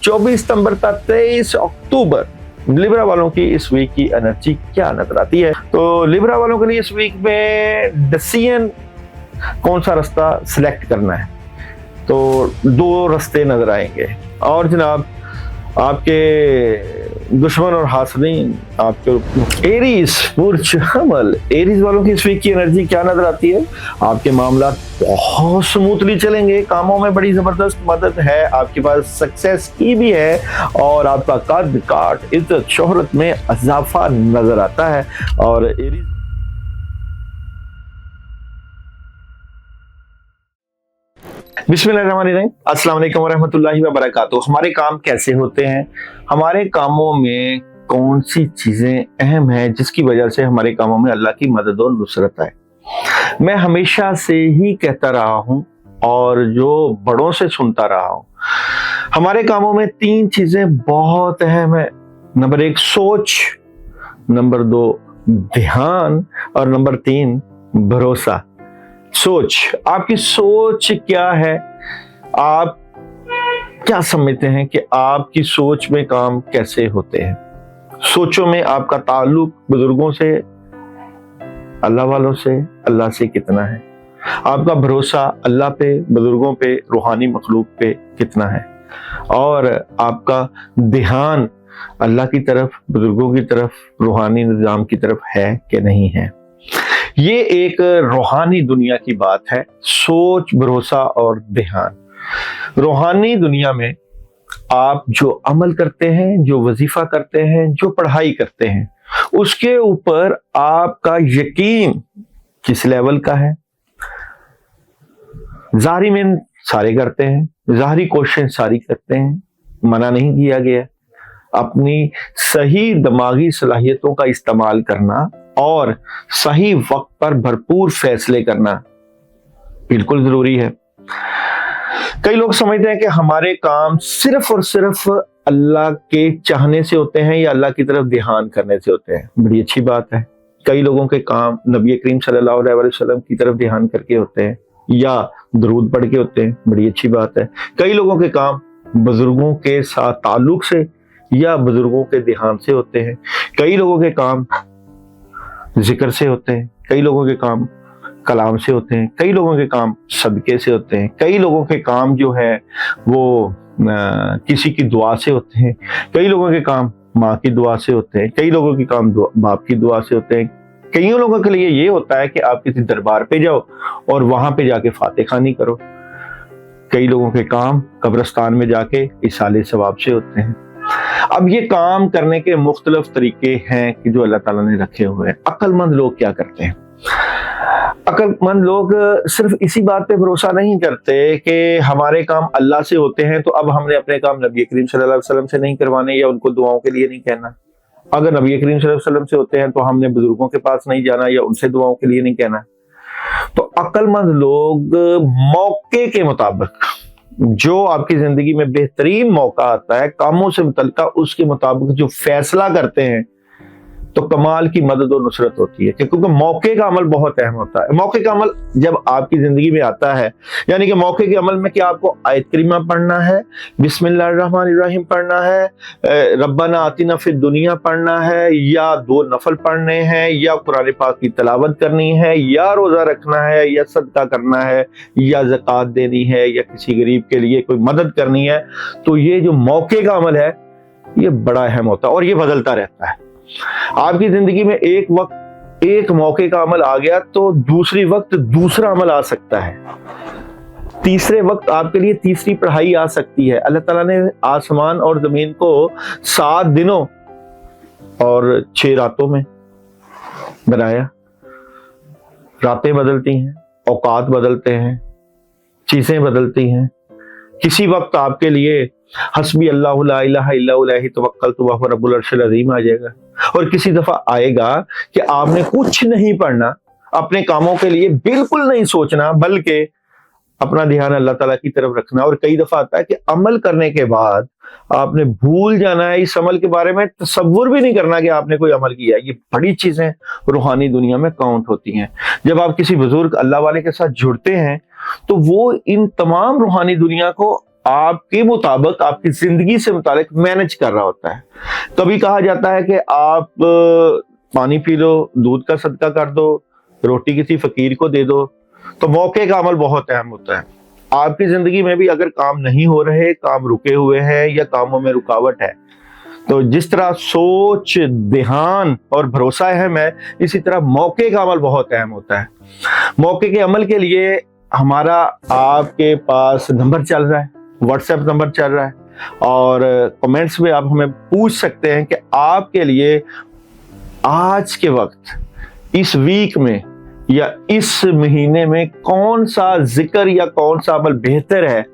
24 सितंबर का 23 अक्टूबर लिब्रा वालों की इस वीक की एनर्जी क्या नजर आती है। तो लिब्रा वालों के लिए इस वीक में डिसीजन कौन सा रास्ता सिलेक्ट करना है, तो दो रास्ते नजर आएंगे। और जनाब आपके दुश्मन और हासनीन आपके एरीज बुर्ज हमल, एरीज वालों की इस वीक की एनर्जी क्या नजर आती है। आपके मामला बहुत स्मूथली चलेंगे, कामों में बड़ी जबरदस्त मदद है, आपके पास सक्सेस की भी है और आपका कद काट इज्जत शोहरत में इजाफा नजर आता है। और एरीज बिस्मिल्लाहिर्रहमानिर्रहीम, अस्सलाम वालेकुम वरहमतुल्लाहि वबरकातुहू। हमारे काम कैसे होते हैं, हमारे कामों में कौन सी चीजें अहम हैं जिसकी वजह से हमारे कामों में अल्लाह की मदद और नुसरत आए। मैं हमेशा से ही कहता रहा हूं और जो बड़ों से सुनता रहा हूं, हमारे कामों में तीन चीजें बहुत अहम है। नंबर 1 सोच, नंबर 2 ध्यान और नंबर 3 भरोसा। सोच, आपकी सोच क्या है, आप क्या समझते हैं कि आपकी सोच में काम कैसे होते हैं। सोचों में आपका ताल्लुक बुजुर्गों से, अल्लाह वालों से, अल्लाह से कितना है। आपका भरोसा अल्लाह पे, बुजुर्गों पे, रूहानी मखलूक पे कितना है। और आपका ध्यान अल्लाह की तरफ, बुजुर्गों की तरफ, रूहानी निजाम की तरफ है कि नहीं है। ये एक रूहानी दुनिया की बात है, सोच, भरोसा और ध्यान। रूहानी दुनिया में आप जो अमल करते हैं, जो वजीफा करते हैं, जो पढ़ाई करते हैं, उसके ऊपर आपका यकीन किस लेवल का है। जाहिरी में सारे करते हैं, जाहिरी कोशिश सारी करते हैं, मना नहीं किया गया। अपनी सही दिमागी सलाहियतों का इस्तेमाल करना और सही वक्त पर भरपूर फैसले करना बिल्कुल जरूरी है। कई लोग समझते हैं कि हमारे काम सिर्फ और सिर्फ अल्लाह के चाहने से होते हैं या अल्लाह की तरफ ध्यान करने से होते हैं। बड़ी अच्छी बात है। कई लोगों के काम नबी करीम सल्लल्लाहु अलैहि वसल्लम की तरफ ध्यान करके होते हैं या दरूद पढ़ के होते हैं। बड़ी अच्छी बात है। कई लोगों के काम बुजुर्गों के साथ ताल्लुक से या बुजुर्गों के ध्यान से होते हैं। कई लोगों के काम जिक्र से होते हैं, कई लोगों के काम कलाम से होते हैं, कई लोगों के काम सदके से होते हैं, कई लोगों के काम जो है वो किसी की दुआ से होते हैं, कई लोगों के काम माँ की दुआ से होते हैं, कई लोगों के काम बाप की दुआ से होते हैं। कईयों लोगों के लिए ये होता है कि आप किसी दरबार पे जाओ और वहां पे जाके फातिह खानी करो। कई लोगों के काम कब्रिस्तान में जाके इसाले सवाब से होते हैं। अब ये काम करने के मुख्तलिफ तरीके हैं कि जो अल्लाह ताला ने रखे हुए हैं। अक्लमंद लोग क्या करते हैं, अक्लमंद लोग सिर्फ इसी बात पे भरोसा नहीं करते कि हमारे काम अल्लाह से होते हैं तो अब हमने अपने काम नबी करीम सल्लल्लाहु अलैहि वसल्लम से नहीं करवाने या उनको दुआओं के लिए नहीं कहना। अगर नबी करीम सल्लल्लाहु अलैहि वसल्लम से होते हैं तो हमने बुजुर्गों के पास नहीं जाना या उनसे दुआओं के लिए नहीं कहना। तो अक्लमंद लोग मौके के मुताबिक, जो आपकी जिंदगी में बेहतरीन मौका आता है कामों से मुतल्लिका, उसके मुताबिक जो फैसला करते हैं तो कमाल की मदद और नुसरत होती है। क्योंकि मौके का अमल बहुत अहम होता है। मौके का अमल जब आपकी जिंदगी में आता है, यानी कि मौके के अमल में क्या आपको आयत करीमा पढ़ना है, बिस्मिल्लाहिर्रहमानिर्रहीम पढ़ना है, रब्बना आतिना फिद दुनिया पढ़ना है, या 2 नफल पढ़ने हैं, या कुरान पाक की तिलावत करनी है, या रोजा रखना है, या सदका करना है, या ज़कात देनी है, या किसी गरीब के लिए कोई मदद करनी है। तो ये जो मौके का अमल है ये बड़ा अहम होता है और ये बदलता रहता है। आपकी जिंदगी में एक वक्त एक मौके का अमल आ गया तो दूसरी वक्त दूसरा अमल आ सकता है। तीसरे वक्त आपके लिए तीसरी पढ़ाई आ सकती है। अल्लाह ताला ने आसमान और जमीन को 7 दिनों और 6 रातों में बनाया। रातें बदलती हैं, औकात बदलते हैं, चीजें बदलती हैं। किसी वक्त आपके लिए हस्बी अल्लाहु ला इलाहा इल्ला हु अलैहि तवक्कलतु वहुव रब्बुल अर्शिल अज़ीम आ जाएगा और किसी दफा आएगा कि आपने कुछ नहीं पढ़ना, अपने कामों के लिए बिल्कुल नहीं सोचना, बल्कि अपना ध्यान अल्लाह ताला की तरफ रखना। और कई दफा आता है कि अमल करने के बाद आपने भूल जाना है, इस अमल के बारे में तसव्वुर भी नहीं करना कि आपने कोई अमल किया। ये बड़ी चीजें रूहानी दुनिया में काउंट होती हैं। जब आप किसी बुजुर्ग अल्लाह वाले के साथ जुड़ते हैं तो वो इन तमाम रूहानी दुनिया को आपके मुताबिक, आपकी जिंदगी से मुताबिक मैनेज कर रहा होता है। कभी कहा जाता है कि आप पानी पी लो, दूध का सदका कर दो, रोटी किसी फकीर को दे दो। तो मौके का अमल बहुत अहम होता है। आपकी जिंदगी में भी अगर काम नहीं हो रहे, काम रुके हुए हैं या कामों में रुकावट है, तो जिस तरह सोच, ध्यान और भरोसा अहम है, इसी तरह मौके का अमल बहुत अहम होता है। मौके के अमल के लिए हमारा आपके पास नंबर चल रहा है, व्हाट्सएप नंबर चल रहा है, और कमेंट्स में आप हमें पूछ सकते हैं कि आपके लिए आज के वक्त, इस वीक में या इस महीने में कौन सा जिक्र या कौन सा अमल बेहतर है।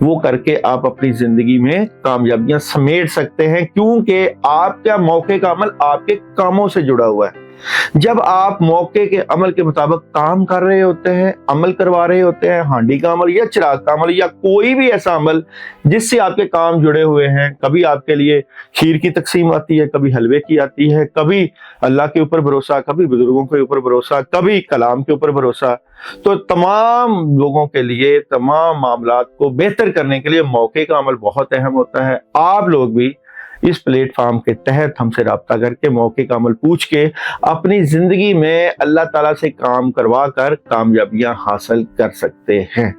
वो करके आप अपनी जिंदगी में कामयाबियां समेट सकते हैं, क्योंकि आपका मौके का अमल आपके कामों से जुड़ा हुआ है। जब आप मौके के अमल के मुताबिक काम कर रहे होते हैं, अमल करवा रहे होते हैं, हांडी का अमल या चिराग का अमल या कोई भी ऐसा अमल जिससे आपके काम जुड़े हुए हैं, कभी आपके लिए खीर की तकसीम आती है, कभी हलवे की आती है, कभी अल्लाह के ऊपर भरोसा, कभी बुजुर्गों के ऊपर भरोसा, कभी कलाम के ऊपर भरोसा, तो तमाम लोगों के लिए, तमाम मामलात को बेहतर करने के लिए मौके का अमल बहुत अहम होता है। आप लोग भी इस प्लेटफॉर्म के तहत हमसे राब्ता करके मौके का अमल पूछ के अपनी जिंदगी में अल्लाह ताला से काम करवा कर कामयाबियां हासिल कर सकते हैं।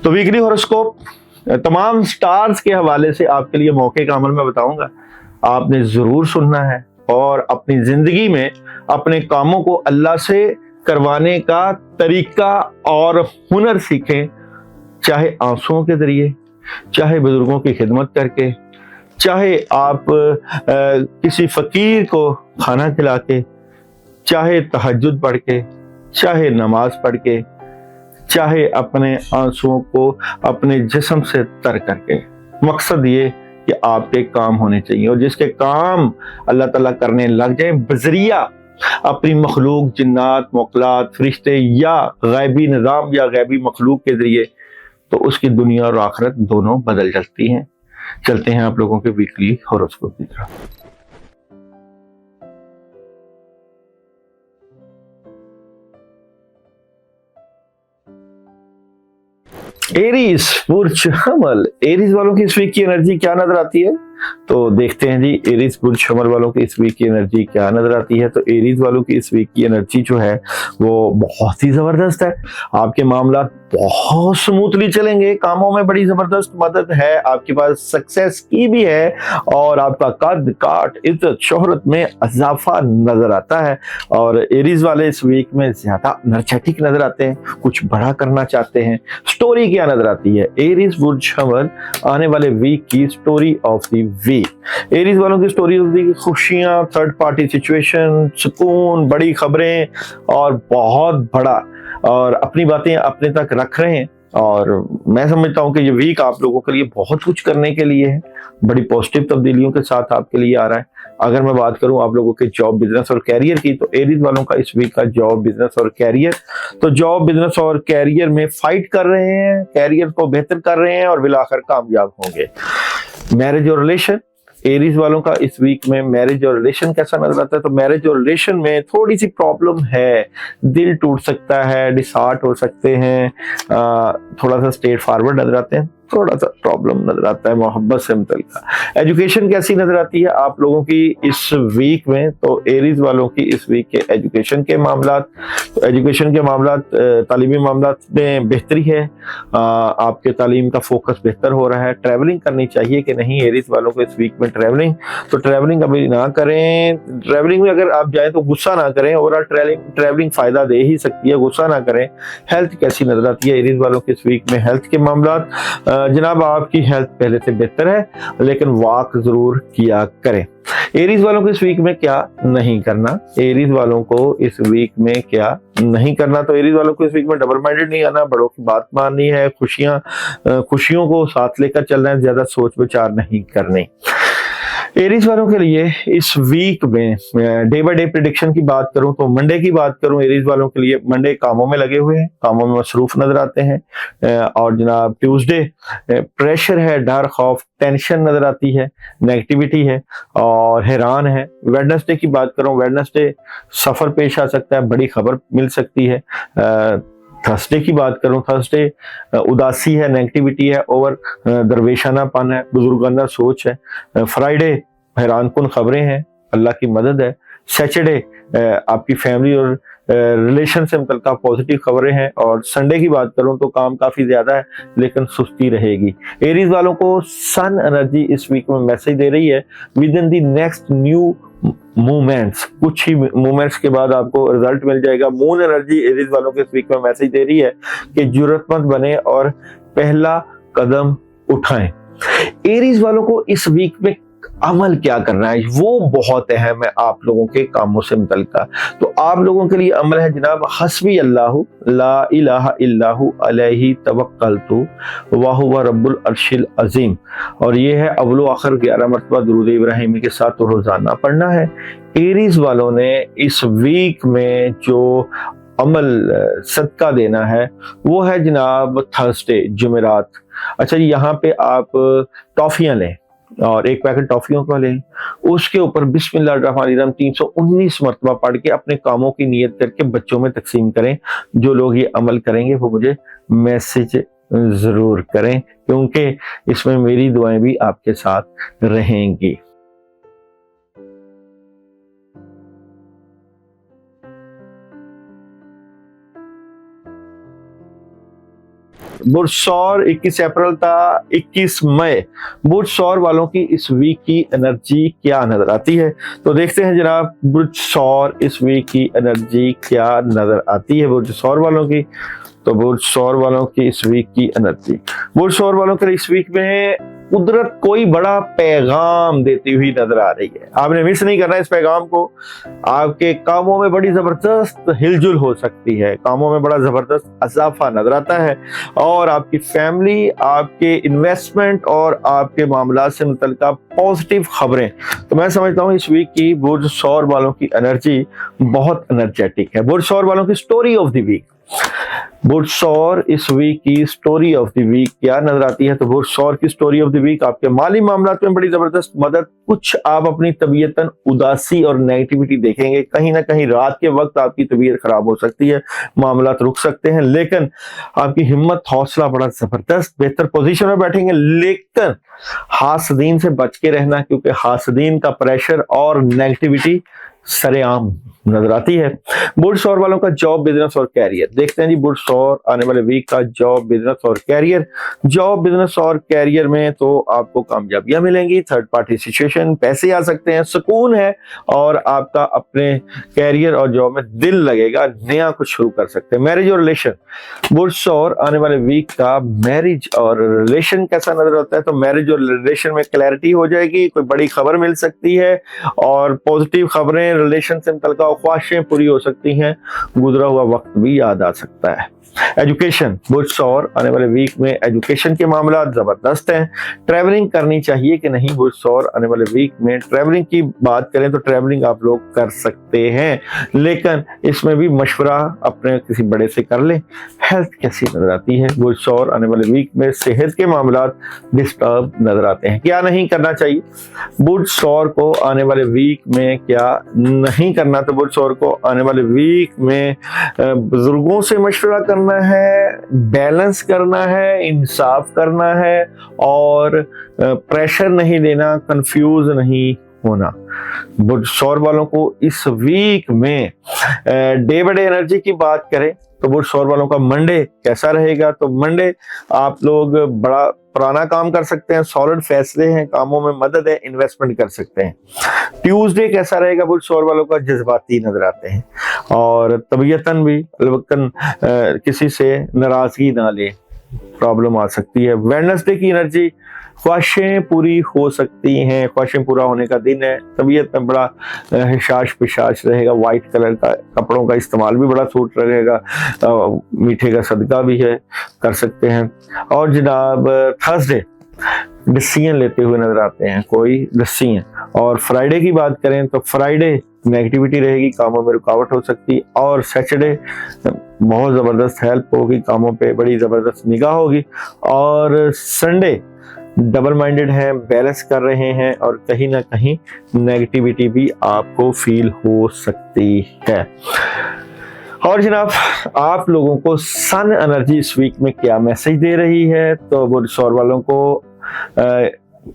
तो वीकली हॉरोस्कोप तमाम स्टार्स के हवाले से आपके लिए मौके का अमल मैं बताऊंगा, आपने जरूर सुनना है और अपनी जिंदगी में अपने कामों को अल्लाह से करवाने का तरीका और हुनर सीखें, चाहे आंसुओं के जरिए, चाहे बुजुर्गों की खिदमत करके, चाहे आप किसी फकीर को खाना खिला के, चाहे तहज्जुद पढ़ के, चाहे नमाज पढ़ के, चाहे अपने आंसुओं को अपने जिस्म से तर करके। मकसद ये कि आपके काम होने चाहिए, और जिसके काम अल्लाह ताला करने लग जाए बजरिया अपनी मखलूक, जिन्नात, मोकलात, फरिश्ते या गैबी निज़ाम या गैबी मखलूक के जरिए, तो उसकी दुनिया और आखिरत दोनों बदल जाती हैं। चलते हैं आप लोगों के वीकली हॉरोस्कोप की तरफ। एरीज बुर्ज हमल, एरीज वालों की इस वीक की एनर्जी क्या नजर आती है? तो देखते हैं जी, एरीज बुर्ज हमल वालों की इस वीक की एनर्जी क्या नजर आती है। तो एरीज वालों की इस वीक की एनर्जी जो है वो बहुत ही जबरदस्त है। आपके मामला बहुत स्मूथली चलेंगे, कामों में बड़ी जबरदस्त मदद है, आपके पास सक्सेस की भी है, और आपका कद काट, इज्जत, शोहरत में इजाफा नजर आता है। और एरीज वाले इस वीक में ज्यादा एनर्जेटिक नजर आते हैं, कुछ बड़ा करना चाहते हैं। स्टोरी क्या नजर आती है? एरीज बुर्ज हमल आने वाले वीक की story of the week. Aries वालों की स्टोरी ऑफ द वीक खुशियां, थर्ड पार्टी सिचुएशन, सुकून, बड़ी खबरें और बहुत बड़ा, और अपनी बातें अपने तक रख रहे हैं। और मैं समझता हूं कि ये वीक आप लोगों के लिए बहुत कुछ करने के लिए है, बड़ी पॉजिटिव तब्दीलियों के साथ आपके लिए आ रहा है। अगर मैं बात करूं आप लोगों के जॉब, बिजनेस और कैरियर की, तो एरीज वालों का इस वीक का जॉब, बिजनेस और कैरियर, तो जॉब, बिजनेस और कैरियर में फाइट कर रहे हैं, कैरियर को बेहतर कर रहे हैं और बिलाखिर कामयाब होंगे। मैरिज और रिलेशन, एरीज वालों का इस वीक में मैरिज और रिलेशन कैसा नजर आता है? तो मैरिज और रिलेशन में थोड़ी सी प्रॉब्लम है, दिल टूट सकता है, डिसहार्ट हो सकते हैं, थोड़ा सा स्ट्रेट फॉरवर्ड नजर आते हैं, थोड़ा सा प्रॉब्लम नजर आता है मोहब्बत से मुतल्लिका। एजुकेशन कैसी नजर आती है आप लोगों की इस वीक में? तो एरीज वालों की इस वीक के एजुकेशन के मामलात, तो एजुकेशन के मामलात, तालीमी मामलात में बेहतरी है, आपके तालीम का फोकस बेहतर हो रहा है। ट्रैवलिंग करनी चाहिए कि नहीं एरीज वालों को इस वीक में? ट्रैवलिंग, तो ट्रैवलिंग अभी ना करें। ट्रैवलिंग में अगर आप जाएं तो गुस्सा ना करें, ओवरऑल ट्रैवलिंग फायदा दे ही सकती है, गुस्सा ना करें। हेल्थ कैसी नजर आती है एरीज वालों के इस वीक में? हेल्थ के मामलात, जनाब आपकी हेल्थ पहले से बेहतर है, लेकिन वॉक जरूर किया करें। एरीज वालों को इस वीक में क्या नहीं करना? एरीज वालों को इस वीक में क्या नहीं करना? तो एरीज वालों को इस वीक में डबल माइंडेड नहीं आना, बड़ों की बात माननी है, खुशियों को साथ लेकर चलना है, ज्यादा सोच विचार नहीं करनी। एरीज वालों के लिए इस वीक में डे बाय डे प्रेडिक्शन की बात करूं तो मंडे की बात करूं, एरीज वालों के लिए मंडे कामों में लगे हुए हैं, कामों में मसरूफ नजर आते हैं। और जनाब ट्यूसडे प्रेशर है, डर, खौफ, टेंशन नजर आती है, नेगेटिविटी है और हैरान है। वेडनेसडे की बात करूं, वेडनेसडे सफर पेश आ सकता है, बड़ी खबर मिल सकती है, थर्सडे की बात करूं, थर्सडे उदासी है, नेगेटिविटी है, ओवर दरवेशानापन है, बुजुर्गाना सोच है। फ्राइडे हैरानकुन खबरें हैं, अल्लाह की मदद है। सैटरडे आपकी फैमिली और रिलेशन से मुतल्लिक़ पॉजिटिव खबरें हैं। और संडे की बात करूं तो काम काफी ज्यादा है लेकिन सुस्ती रहेगी। एरीज वालों को सन एनर्जी इस वीक में मैसेज दे रही है, with in the next new movements, कुछ ही मूवमेंट्स के बाद आपको रिजल्ट मिल जाएगा। मून एनर्जी एरीज वालों के इस वीक में मैसेज दे रही है कि जुर्रतमंद बने और पहला कदम उठाएं। एरीज वालों को इस वीक में अमल क्या करना है वो बहुत अहम है आप लोगों के कामों से मुतल्लिका। तो आप लोगों के लिए अमल है जनाब, हस्बी अल्लाहु ला इलाहा इल्लाहु अलैहि तवक्कलतु व हुवा रब्बुल अर्शिल अजीम। और ये है अव्वल आखिर 11 मरतबा दुरूद इब्राहिमी के साथ रोजाना पढ़ना है। एरीज वालों ने इस वीक में जो अमल सदका देना है वो है जनाब थर्सडे, जुमेरात। अच्छा जी, यहाँ पे आप टॉफियां लें और एक पैकेट टॉफियों का लें, उसके ऊपर बिस्मिल्लाहिर्रहमानिर्रहीम 319 मरतबा पढ़ के अपने कामों की नियत करके बच्चों में तकसीम करें। जो लोग ये अमल करेंगे वो मुझे मैसेज जरूर करें, क्योंकि इसमें मेरी दुआएं भी आपके साथ रहेंगी। बुर्सौर 21 अप्रैल था 21 मई। बुर्सौर वालों की इस वीक की एनर्जी क्या नजर आती है, तो देखते हैं जनाब बुर्सौर इस वीक की एनर्जी क्या नजर आती है बुर्सौर वालों की। तो बुर्सौर वालों की इस वीक की एनर्जी, बुर्सौर वालों के इस वीक में कुदरत कोई बड़ा पैगाम देती हुई नजर आ रही है। आपने मिस नहीं करना इस पैगाम को। आपके कामों में बड़ी जबरदस्त हिलजुल हो सकती है, कामों में बड़ा जबरदस्त इजाफा नजर आता है और आपकी फैमिली, आपके इन्वेस्टमेंट और आपके मामला से मुतल्लिका पॉजिटिव खबरें। तो मैं समझता हूँ इस वीक की बुर्सौर वालों की एनर्जी बहुत एनर्जेटिक है। बुर्सौर वालों की स्टोरी ऑफ द वीक, बुर्सौर इस वीक की स्टोरी ऑफ द वीक क्या नजर आती है। तो बुर्सौर की स्टोरी ऑफ द वीक, आपके माली मामलात में बड़ी जबरदस्त मदद। कुछ आप अपनी तबीयतन उदासी और नेगेटिविटी देखेंगे, कहीं ना कहीं रात के वक्त आपकी तबीयत खराब हो सकती है, मामलात रुक सकते हैं, लेकिन आपकी हिम्मत हौसला बड़ा जबरदस्त, बेहतर पोजीशन में बैठेंगे। लेकिन हासदीन से बच के रहना, क्योंकि हासदीन का प्रेशर और नेगेटिविटी सरेआम नजर आती है। बुर्सौर वालों का जॉब, बिजनेस और कैरियर देखते हैं जी। बुर्सौर आने वाले वीक का जॉब, बिजनेस और कैरियर। जॉब, बिजनेस और कैरियर में तो आपको कामयाबियां मिलेंगी, थर्ड पार्टी सिचुएशन, पैसे आ सकते हैं, सुकून है और आपका अपने कैरियर और जॉब में दिल लगेगा, नया कुछ शुरू कर सकते हैं। मैरिज और रिलेशन, बुर्सौर आने वाले वीक का मैरिज और रिलेशन कैसा नजर आता है। तो मैरिज और रिलेशन में क्लैरिटी हो जाएगी, कोई बड़ी खबर मिल सकती है और पॉजिटिव खबरें रिलेशन से मुतल्लिका ख्वाहिशें पूरी हो सकती हैं, गुजरा हुआ वक्त भी याद आ सकता है। एजुकेशन, बुर्सौर आने वाले वीक में एजुकेशन के मामला जबरदस्त हैं। ट्रैवलिंग करनी चाहिए कि नहीं, बुर्सौर आने वाले वीक में ट्रैवलिंग की बात करें तो ट्रैवलिंग आप लोग कर सकते हैं, लेकिन इसमें भी मशवरा अपने किसी बड़े से कर लें। हेल्थ कैसी नजर आती है, बुर्सौर आने वाले वीक में सेहत के मामला डिस्टर्ब नजर आते हैं। क्या नहीं करना चाहिए बुर्सौर को आने वाले वीक में, क्या नहीं करना, तो बुर्सौर को आने वाले वीक में बुजुर्गों से मशवरा करना है, बैलेंस करना है, इंसाफ करना है और प्रेशर नहीं लेना, कंफ्यूज नहीं होना। बुर्सौर वालों को इस वीक में डे बाय डे एनर्जी की बात करें तो बुर्सौर वालों का मंडे कैसा रहेगा। तो मंडे आप लोग बड़ा पुराना काम कर सकते हैं, सॉलिड फैसले हैं, कामों में मदद है, इन्वेस्टमेंट कर सकते हैं। ट्यूसडे कैसा रहेगा, बुर्सौर वालों का जज्बाती नजर आते हैं और तबीयतन भी अलबत्तन किसी से नाराजगी ना ले, प्रॉब्लम आ सकती है। वेडनेसडे की एनर्जी, ख्वाहिशें पूरी हो सकती हैं, ख्वाहिशें पूरा होने का दिन है, तबीयत में बड़ा हिशाश पिशाश रहेगा, वाइट कलर का कपड़ों का इस्तेमाल भी बड़ा सूट रहेगा, मीठे का सदका भी है, कर सकते हैं। और जनाब थर्सडे डिसीजन लेते हुए नजर आते हैं, कोई डिसीजन। और फ्राइडे की बात करें तो फ्राइडे नेगेटिविटी रहेगी, कामों में रुकावट हो सकती है। और सैटरडे बहुत जबरदस्त हेल्प होगी, कामों पे बड़ी जबरदस्त निगाह होगी। और संडे डबल माइंडेड है, बैलेंस कर रहे हैं और कहीं ना कहीं नेगेटिविटी भी आपको फील हो सकती है। और जनाब, आप लोगों को सन एनर्जी इस वीक में क्या मैसेज दे रही है? तो बुर्ज सौर वालों को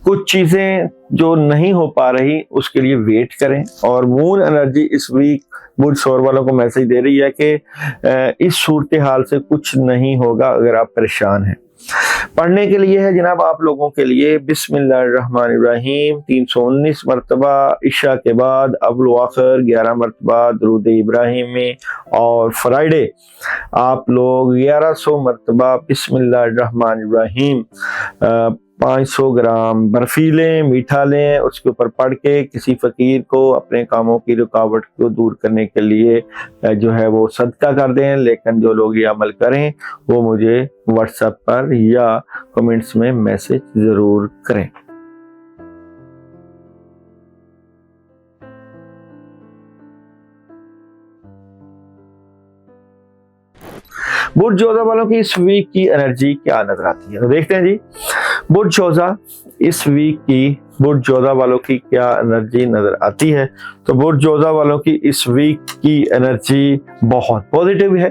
कुछ चीजें जो नहीं हो पा रही उसके लिए वेट करें। और मून एनर्जी इस वीक बुर्ज सौर वालों को मैसेज दे रही है कि इस सूरत हाल से कुछ नहीं होगा अगर आप परेशान हैं। पढ़ने के लिए है जनाब आप लोगों के लिए बिस्मिल्लाहिर्रहमानिर्रहीम 319 मरतबा इशा के बाद अव्वल आखिर 11 मरतबा दरूद इब्राहिम में, और फ्राइडे आप लोग 1100 मरतबा बिस्मिल्लाहिर्रहमानिर्रहीम 500 ग्राम बर्फी लें, मीठा लें, उसके ऊपर पढ़ के किसी फकीर को अपने कामों की रुकावट को दूर करने के लिए जो है वो सदका कर दें। लेकिन जो लोग ये अमल करें वो मुझे व्हाट्सएप पर या कमेंट्स में मैसेज जरूर करें। बुर्ज जोधा वालों की इस वीक की एनर्जी क्या नजर आती है? तो देखते हैं जी, बुर्ज जोधा इस वीक की बुर्ज जोधा वालों की क्या एनर्जी नजर आती है। तो बुर्ज जोधा वालों की इस वीक की एनर्जी बहुत पॉजिटिव है,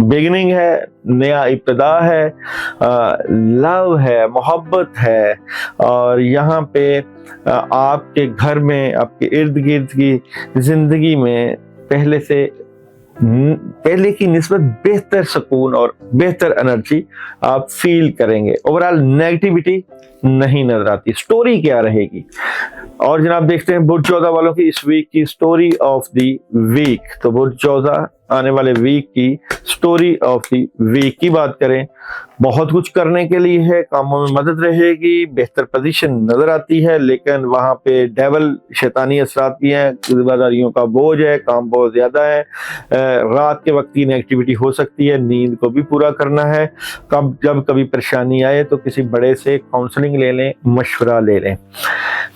बिगिनिंग है, नया इब्तिदा है, लव है, मोहब्बत है। और यहाँ पे आपके घर में, आपके इर्द गिर्द की जिंदगी में पहले की निस्बत बेहतर सुकून और बेहतर एनर्जी आप फील करेंगे। ओवरऑल नेगेटिविटी नहीं नजर आती। स्टोरी क्या रहेगी? और जनाब देखते हैं बुर्ज जोधा वालों की इस वीक की स्टोरी ऑफ द वीक। तो बुर्ज जोधा आने वाले वीक की स्टोरी ऑफ द वीक की बात करें, बहुत कुछ करने के लिए है, कामों में मदद रहेगी, बेहतर पोजीशन नजर आती है, लेकिन वहां पे डेवल शैतानी असरात भी हैं, जिम्मेदारियों का बोझ है, काम बहुत ज्यादा है, रात के वक्त की नेगेटिविटी हो सकती है, नींद को भी पूरा करना है। जब कभी परेशानी आए तो किसी बड़े से काउंसलिंग ले लें, मशवरा ले लें।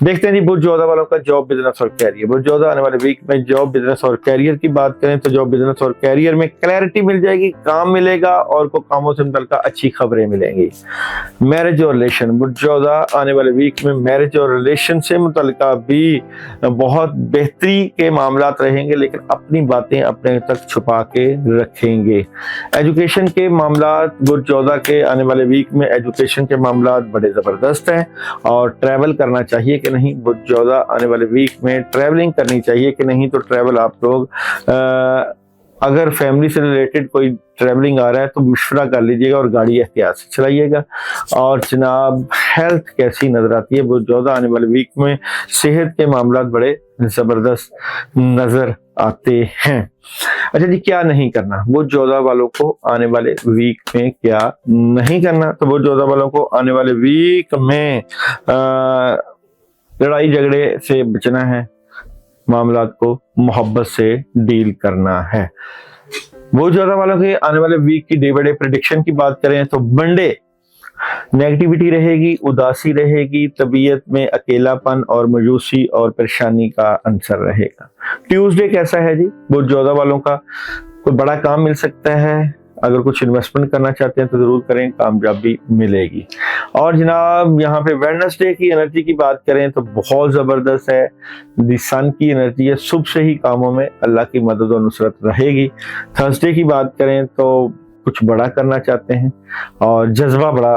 देखते हैं जी बुर्ज जोधा वालों का जॉब, बिजनेस और कैरियर। बुर्ज जोधा आने वाले वीक में जॉब, बिजनेस और कैरियर की बात करें तो जॉब, बिजनेस और कैरियर में क्लैरिटी मिल जाएगी, काम मिलेगा और को कामों से मुतल्लिक़ अच्छी खबरें मिलेंगी। मैरिज और रिलेशन, बुर्ज जोधा आने वाले वीक में मैरिज और रिलेशन से मुतल्लिक़ भी बहुत बेहतरी के मामलात रहेंगे, लेकिन अपनी बातें अपने तक छुपा के रखेंगे। एजुकेशन के मामलात बुर्ज जोधा के आने वाले वीक में एजुकेशन के मामलात बड़े जबरदस्त हैं। और ट्रैवल करना चाहिए कि नहीं, बुर्ज जोधा आने वाले वीक में ट्रैवलिंग करनी चाहिए कि नहीं, तो ट्रैवल आप लोग अगर फैमिली से रिलेटेड कोई ट्रैवलिंग आ रहा है तो मशवरा कर लीजिएगा और गाड़ी एहतियात से चलाइएगा। और जनाब हेल्थ कैसी नजर आती है? बुर्ज जोधा आने वाले वीक में सेहत के मामलात बड़े जबरदस्त नजर आते हैं। अच्छा जी, क्या नहीं करना बुर्ज जोधा वालों को आने वाले वीक में? क्या नहीं करना? तो बुर्ज जोधा वालों को आने वाले वीक में लड़ाई झगड़े से बचना है, मामलात को मोहब्बत से डील करना है। बुर्ज जोधा वालों के आने वाले वीक की डे बाय डे प्रेडिक्शन की बात करें तो मंडे नेगेटिविटी रहेगी, उदासी रहेगी, तबीयत में अकेलापन और मायूसी और परेशानी का अंसर रहेगा। ट्यूसडे कैसा है जी बुर्ज जोधा वालों का? कोई बड़ा काम मिल सकता है, अगर कुछ इन्वेस्टमेंट करना चाहते हैं तो जरूर करें, कामयाबी मिलेगी। और जनाब यहाँ पे वेडनेसडे की एनर्जी की बात करें तो बहुत जबरदस्त है, दी सन की एनर्जी है, सुबह से ही कामों में अल्लाह की मदद और नुसरत रहेगी। थर्सडे की बात करें तो कुछ बड़ा करना चाहते हैं और जज्बा बड़ा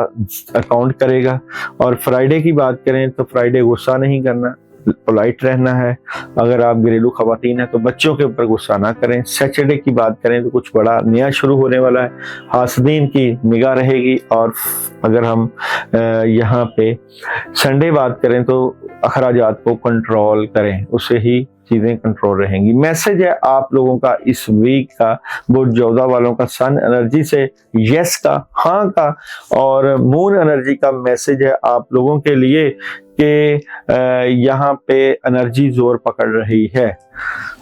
अकाउंट करेगा। और फ्राइडे की बात करें तो फ्राइडे गुस्सा नहीं करना, पोलाइट रहना है। अगर आप घरेलू खवातीन हैं तो बच्चों के ऊपर गुस्सा ना करें। सैटरडे की बात करें तो कुछ बड़ा नया शुरू होने वाला है, हासदीन की निगाह रहेगी। और अगर हम यहाँ पे संडे बात करें तो अखराजात को कंट्रोल करें, उससे ही चीजें कंट्रोल रहेंगी। मैसेज है आप लोगों का इस वीक का बुर्ज जोधा वालों का सन एनर्जी से यस का, हाँ का, और मून एनर्जी का मैसेज है आप लोगों के लिए कि यहाँ पे एनर्जी जोर पकड़ रही है।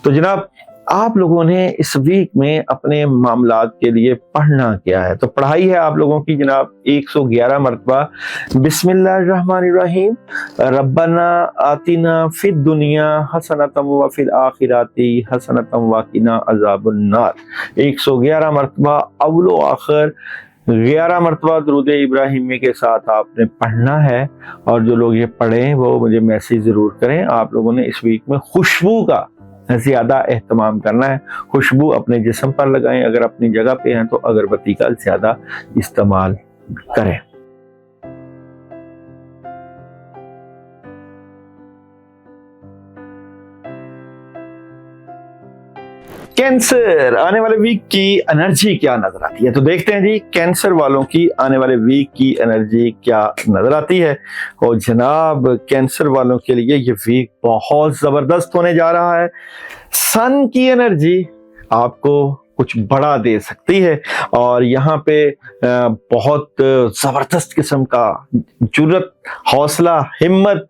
तो जनाब आप लोगों ने इस वीक में अपने मामलात के लिए पढ़ना क्या है? तो पढ़ाई है आप लोगों की जनाब 111 मरतबा बिस्मिल्लाहिर्रहमानिर्रहीम रब्बना आतिना फिद दुनिया हसनतम व फिल आखिराती हसनतम व किना अज़ाबुन्नार। 111 मरतबा अव्वल आखिर 11 मरतबा दरूद इब्राहिमी के साथ आपने पढ़ना है। और जो लोग ये पढ़ें वो मुझे मैसेज जरूर करें। आप लोगों ने इस वीक में खुशबू का ज्यादा एहतमाम करना है। खुशबू अपने जिस्म पर लगाएं, अगर अपनी जगह पे हैं तो अगरबत्ती का ज्यादा इस्तेमाल करें। कैंसर, आने वाले वीक की एनर्जी क्या नजर आती है? तो देखते हैं जी कैंसर वालों की आने वाले वीक की एनर्जी क्या नजर आती है। और जनाब कैंसर वालों के लिए ये वीक बहुत जबरदस्त होने जा रहा है। सन की एनर्जी आपको कुछ बड़ा दे सकती है और यहाँ पे बहुत जबरदस्त किस्म का जुर्रत, हौसला, हिम्मत,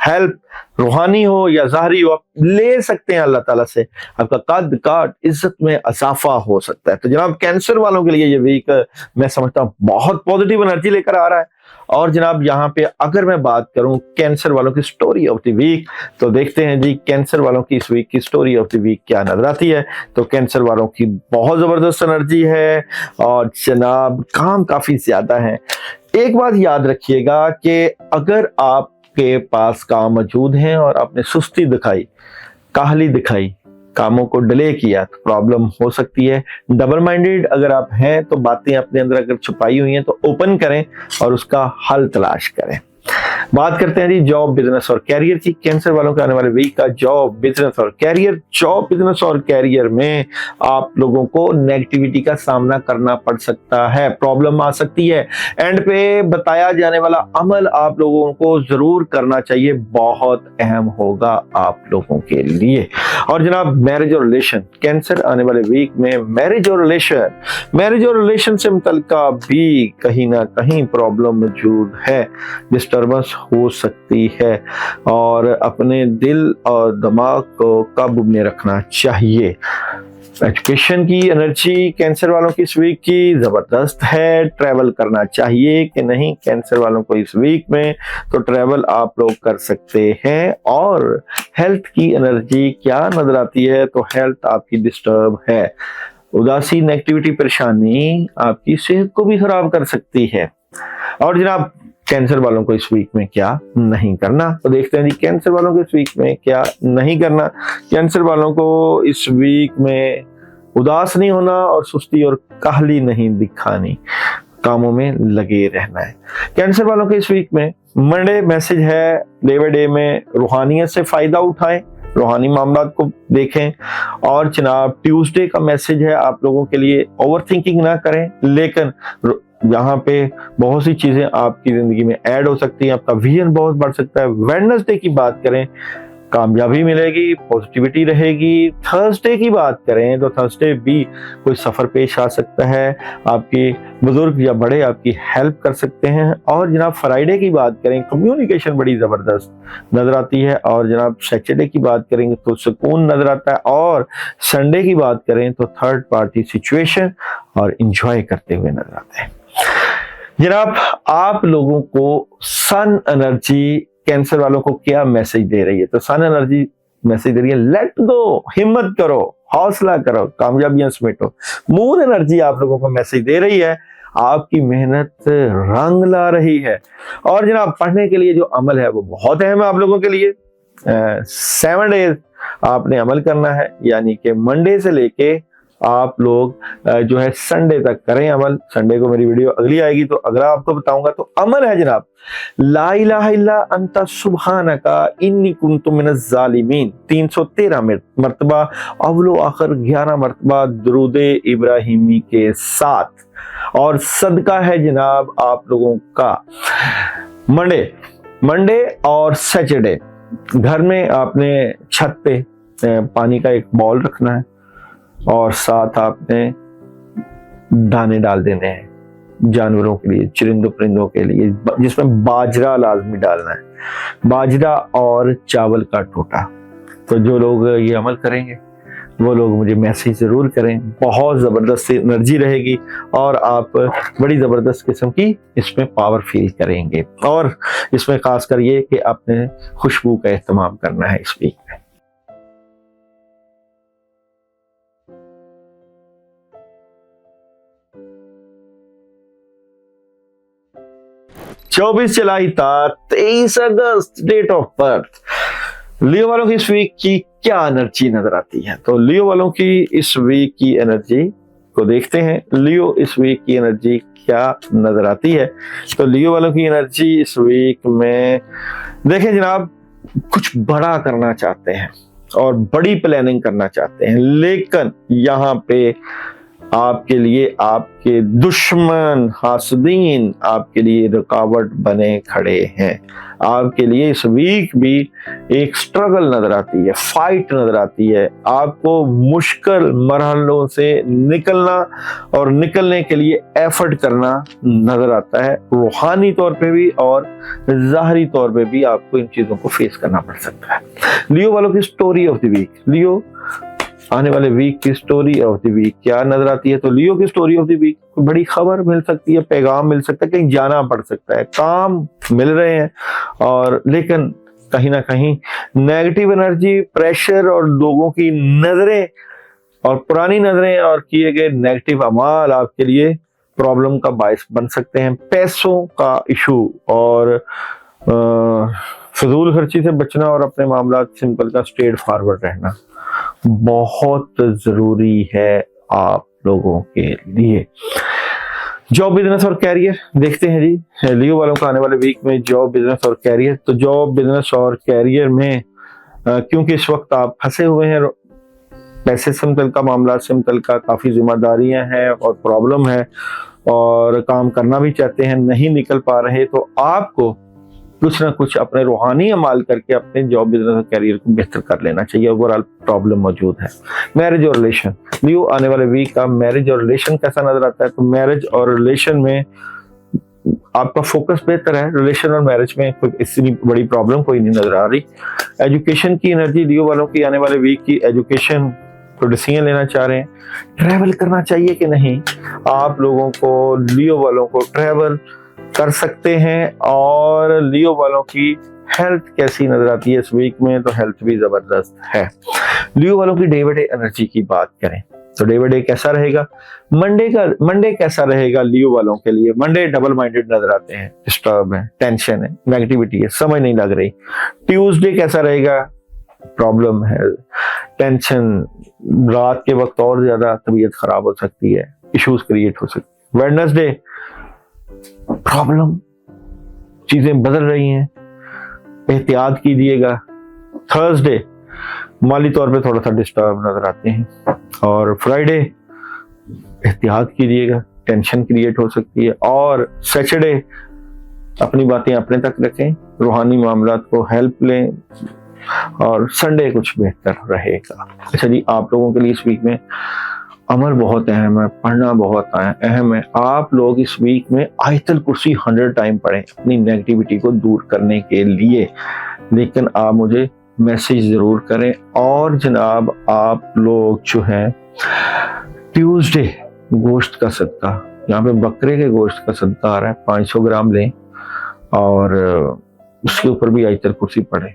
हेल्प रूहानी हो या ज़ाहरी हो, आप ले सकते हैं अल्लाह ताला से। आपका कद काट इज्जत में इजाफा हो सकता है। तो जनाब कैंसर वालों के लिए ये वीक मैं समझता हूँ बहुत पॉजिटिव एनर्जी लेकर आ रहा है। और जनाब यहाँ पे अगर मैं बात करूं कैंसर वालों की स्टोरी ऑफ द वीक, तो देखते हैं जी कैंसर वालों की इस वीक की स्टोरी ऑफ द वीक क्या नजर आती है। तो कैंसर वालों की बहुत जबरदस्त एनर्जी है और जनाब काम काफी ज्यादा है। एक बात याद रखिएगा कि अगर आप के पास काम मौजूद हैं और आपने सुस्ती दिखाई, काहली दिखाई, कामों को डिले किया तो प्रॉब्लम हो सकती है। डबल माइंडेड अगर आप हैं तो बातें अपने अंदर अगर छुपाई हुई हैं तो ओपन करें और उसका हल तलाश करें। बात करते हैं जी जॉब, बिजनेस और कैरियर की। कैंसर वालों के आने वाले वीक का जॉब, बिजनेस और कैरियर। जॉब, बिजनेस और कैरियर में आप लोगों को नेगेटिविटी का सामना करना पड़ सकता है, प्रॉब्लम आ सकती है। एंड पे बताया जाने वाला अमल आप लोगों को जरूर करना चाहिए, बहुत अहम होगा आप लोगों के लिए। और जनाब मैरिज और रिलेशन, कैंसर आने वाले वीक में मैरिज और रिलेशन से मुतल्लिका भी कहीं ना कहीं प्रॉब्लम मौजूद है, डिस्टर्बेंस हो सकती है और अपने दिल और दिमाग को काबू में रखना चाहिए। एजुकेशन की एनर्जी कैंसर वालों की इस वीक की जबरदस्त है। ट्रैवल करना चाहिए कि नहीं कैंसर वालों को इस वीक में? तो ट्रैवल आप लोग कर सकते हैं। और हेल्थ की एनर्जी क्या नजर आती है? तो हेल्थ आपकी डिस्टर्ब है। उदासी, नेगेटिविटी, परेशानी आपकी सेहत को भी खराब कर सकती है। और जनाब कैंसर वालों को इस वीक में क्या नहीं करना, तो देखते हैं जी कैंसर वालों को इस वीक में क्या नहीं करना। कैंसर वालों को इस वीक में उदास नहीं होना और सुस्ती और काहली नहीं दिखानी, कामों में लगे रहना है। कैंसर वालों के इस वीक में मंडे मैसेज है, डे बाय डे में रूहानियत से फायदा उठाएं, रूहानी मामला को देखें। और जनाब ट्यूसडे का मैसेज है आप लोगों के लिए, ओवर थिंकिंग ना करें, लेकिन यहाँ पे बहुत सी चीजें आपकी जिंदगी में ऐड हो सकती हैं, आपका विजन बहुत बढ़ सकता है। वेडनेसडे की बात करें, कामयाबी मिलेगी, पॉजिटिविटी रहेगी। थर्सडे की बात करें तो थर्सडे भी कोई सफर पेश आ सकता है, आपके बुजुर्ग या बड़े आपकी हेल्प कर सकते हैं। और जनाब फ्राइडे की बात करें, कम्युनिकेशन बड़ी जबरदस्त नजर आती है। और जनाब सैटरडे की बात करेंगे तो सुकून नजर आता है। और संडे की बात करें तो थर्ड पार्टी सिचुएशन और इंजॉय करते हुए नजर आते हैं। जनाब आप लोगों को सन एनर्जी कैंसर वालों को क्या मैसेज दे रही है? तो सन एनर्जी मैसेज दे रही है, लेट गो, हिम्मत करो, हौसला करो, कामयाबियां समेटो। मून एनर्जी आप लोगों को मैसेज दे रही है, आपकी मेहनत रंग ला रही है। और जनाब पढ़ने के लिए जो अमल है वो बहुत अहम है आप लोगों के लिए। 7 डेज आपने अमल करना है, यानी कि मंडे से लेके आप लोग जो है संडे तक करें अमल। संडे को मेरी वीडियो अगली आएगी तो अगला आपको बताऊंगा। तो अमल है जनाब, ला इलाहा इल्ला अंता सुब्हानका इन्नी कुन्तु मिनज़ ज़ालिमीन 313 मरतबा, अव्वल आखिर 11 मरतबा दुरूदे इब्राहिमी के साथ। और सदका है जनाब आप लोगों का मंडे और सैटरडे घर में आपने छत पे पानी का एक बॉल रखना है और साथ आपने दाने डाल देने हैं जानवरों के लिए, चरिंदों परिंदों के लिए, जिसमें बाजरा लाजमी डालना है, बाजरा और चावल का टोटा। तो जो लोग ये अमल करेंगे वो लोग मुझे मैसेज जरूर करें, बहुत जबरदस्त एनर्जी रहेगी और आप बड़ी जबरदस्त किस्म की इसमें पावर फील करेंगे। और इसमें खासकर ये कि आपने खुशबू का एहतमाम करना है इस वीक में। 24 जुलाई था, 23 अगस्त डेट ऑफ बर्थ। लियो वालों की इस वीक की क्या एनर्जी नजर आती है? तो लियो वालों की इस वीक की एनर्जी को देखते हैं। लियो इस वीक की एनर्जी क्या नजर आती है? तो लियो वालों की एनर्जी इस वीक में देखें जनाब, कुछ बड़ा करना चाहते हैं और बड़ी प्लानिंग करना चाहते हैं, लेकिन यहाँ पे आपके लिए आपके दुश्मन हासदीन आपके लिए रुकावट बने खड़े हैं। आपके लिए इस वीक भी एक स्ट्रगल नजर आती है, फाइट नजर आती है। आपको मुश्किल मरहलों से निकलना और निकलने के लिए एफर्ट करना नजर आता है। रूहानी तौर पे भी और ज़ाहरी तौर पे भी आपको इन चीजों को फेस करना पड़ सकता है। लियो वालों की स्टोरी ऑफ द वीक, लियो आने वाले वीक की स्टोरी ऑफ द वीक क्या नजर आती है? तो लियो की स्टोरी ऑफ द वीक, बड़ी खबर मिल सकती है, पैगाम मिल सकता है, कहीं जाना पड़ सकता है, काम मिल रहे हैं, और लेकिन कहीं ना कहीं नेगेटिव एनर्जी, प्रेशर और लोगों की नजरें और पुरानी नजरें और किए गए नेगेटिव अमाल आपके लिए प्रॉब्लम का बायस बन सकते हैं। पैसों का इशू और फजूल खर्ची से बचना और अपने मामला सिंपल का स्ट्रेट फॉरवर्ड रहना बहुत जरूरी है आप लोगों के लिए। जॉब, बिजनेस और कैरियर देखते हैं जी लियो वालों का आने वाले वीक में जॉब, बिजनेस और कैरियर। तो जॉब, बिजनेस और कैरियर में क्योंकि इस वक्त आप फंसे हुए हैं, पैसे सिमतल का मामला, सिमतल का काफी जिम्मेदारियां हैं और प्रॉब्लम है और काम करना भी चाहते हैं, नहीं निकल पा रहे, तो आपको कुछ ना कुछ अपने रूहानी अमाल करके अपने जॉब, बिजनेस और कैरियर को बेहतर कर लेना चाहिए। ओवरऑल प्रॉब्लम मौजूद है। मैरिज और रिलेशन, लियो आने वाले वीक का मैरिज और रिलेशन कैसा नजर आता है? तो मैरिज और रिलेशन में आपका फोकस बेहतर है। रिलेशन और मैरिज में कोई इतनी बड़ी प्रॉब्लम कोई नहीं नजर आ रही। एजुकेशन की एनर्जी लियो वालों की आने वाले वीक की, एजुकेशन को डिसीजन लेना चाह रहे हैं, ट्रैवल करना चाहिए कि नहीं। आप लोगों को, लियो वालों को ट्रैवल कर सकते हैं। और लियो वालों की हेल्थ कैसी नजर आती है इस वीक में? तो हेल्थ भी जबरदस्त है। लियो वालों की डे बाय डे एनर्जी की बात करें तो डे बाय डे कैसा रहेगा? मंडे कैसा रहेगा लियो वालों के लिए? मंडे डबल माइंडेड नजर आते हैं, डिस्टर्ब है, टेंशन है, नेगेटिविटी है, समझ नहीं लग रही। ट्यूसडे कैसा रहेगा? प्रॉब्लम है, टेंशन, रात के वक्त और ज्यादा तबीयत खराब हो सकती है, इश्यूज क्रिएट हो सकती है। वेडनेसडे प्रॉब्लम, चीजें बदल रही हैं, एहतियात कीजिएगा। थर्सडे माली तौर पे थोड़ा सा डिस्टर्ब नजर आते हैं। और फ्राइडे एहतियात कीजिएगा, टेंशन क्रिएट हो सकती है। और सैटरडे अपनी बातें अपने तक रखें, रूहानी मामलात को हेल्प लें। और संडे कुछ बेहतर रहेगा। अच्छा जी, आप लोगों के लिए इस वीक में अमल बहुत अहम है, पढ़ना बहुत अहम है। आप लोग इस वीक में आयतल कुर्सी 100 टाइम पढ़ें अपनी नेगेटिविटी को दूर करने के लिए। लेकिन आप मुझे मैसेज जरूर करें। और जनाब, आप लोग जो हैं ट्यूसडे गोश्त का सदका, यहाँ पे बकरे के गोश्त का सदका आ रहा है, 500 ग्राम लें और उसके ऊपर भी आयतल कुर्सी पढ़ें।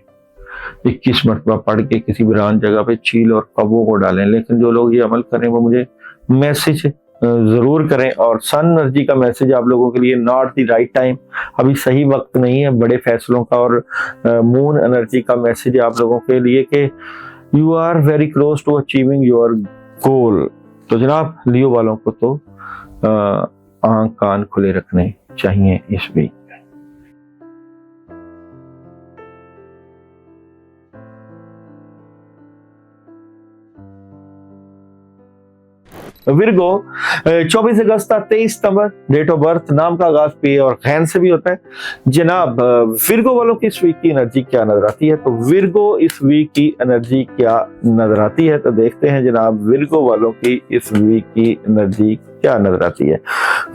21 मरतबा पढ़ के किसी वीरान जगह पे चील और कब्बों को डालें। लेकिन जो लोग ये अमल करें वो मुझे मैसेज जरूर करें। और सन एनर्जी का मैसेज आप लोगों के लिए, नॉट द राइट टाइम, अभी सही वक्त नहीं है बड़े फैसलों का। और मून एनर्जी का मैसेज आप लोगों के लिए कि you are very close to achieving your goal. तो जनाब, लियो वालों को तो आंख कान खुले रखने चाहिए इस वीक। विर्गो 24 अगस्त था 23 सितंबर डेट ऑफ बर्थ, नाम का आगाज पे और खैन से भी होता है। जनाब, विर्गो वालों की इस वीक की एनर्जी क्या नजर आती है? तो विर्गो इस वीक की एनर्जी क्या नजर आती है? तो देखते हैं जनाब, विर्गो वालों की इस वीक की एनर्जी क्या नजर आती है।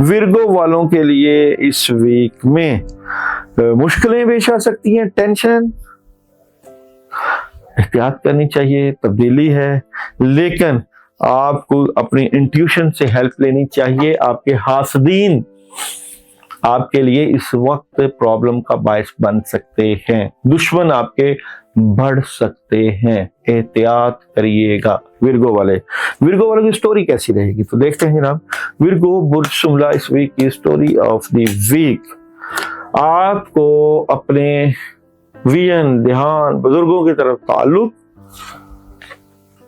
विर्गो वालों के लिए इस वीक में मुश्किलें पेश आ सकती हैं, टेंशन, एहतियात करनी चाहिए, तब्दीली है, लेकिन आपको अपनी इंट्यूशन से हेल्प लेनी चाहिए। आपके हासदीन आपके लिए इस वक्त प्रॉब्लम का बायस बन सकते हैं, दुश्मन आपके बढ़ सकते हैं, एहतियात करिएगा। विर्गो वालों की स्टोरी कैसी रहेगी? तो देखते हैं जनाब, विर्गो बुर्ज शुमला इस वीक की स्टोरी ऑफ द वीक। आपको अपने विजन, ध्यान, बुजुर्गों की तरफ ताल्लुक,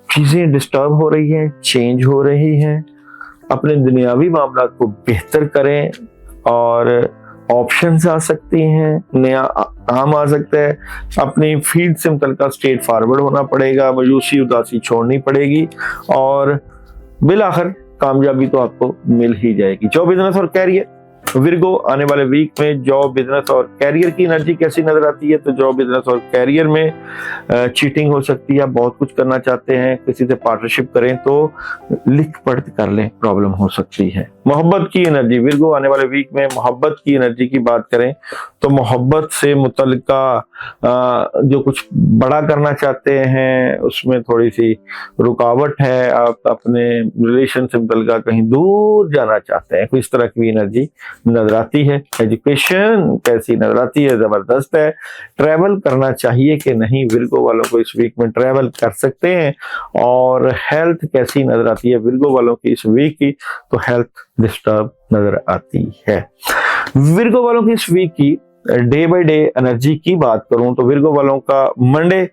चीजें डिस्टर्ब हो रही हैं, चेंज हो रही हैं। अपने दुनियावी मामला को बेहतर करें और ऑप्शंस आ सकती हैं, नया काम आ सकता है। अपनी फील्ड से मुतल्लिका स्ट्रेट फॉरवर्ड होना पड़ेगा, मायूसी उदासी छोड़नी पड़ेगी और बिलाखिर कामयाबी तो आपको मिल ही जाएगी। जॉब, बिजनेस और कैरियर, विर्गो आने वाले वीक में जॉब, बिजनेस और कैरियर की एनर्जी कैसी नजर आती है? तो जॉब, बिजनेस और कैरियर में चीटिंग हो सकती है। आप बहुत कुछ करना चाहते हैं, किसी से पार्टनरशिप करें तो लिख पढ़ कर लें, प्रॉब्लम हो सकती है। मोहब्बत की एनर्जी, विर्गो आने वाले वीक में मोहब्बत की एनर्जी की बात करें तो मोहब्बत से मुतल्लिका जो कुछ बड़ा करना चाहते हैं उसमें थोड़ी सी रुकावट है। आप अपने रिलेशन से मुतल्लिका कहीं दूर जाना चाहते हैं, कोई इस तरह की एनर्जी नजर आती है। एजुकेशन कैसी नजर आती है? जबरदस्त है। ट्रैवल करना चाहिए कि नहीं? विर्गो वालों को इस वीक में ट्रैवल कर सकते हैं। और हेल्थ कैसी नजर आती है विर्गो वालों की इस वीक की? तो हेल्थ डिस्टर्ब नजर आती है। विर्गो वालों की इस वीक की डे बाय डे एनर्जी की बात करूं तो विर्गो वालों का मंडे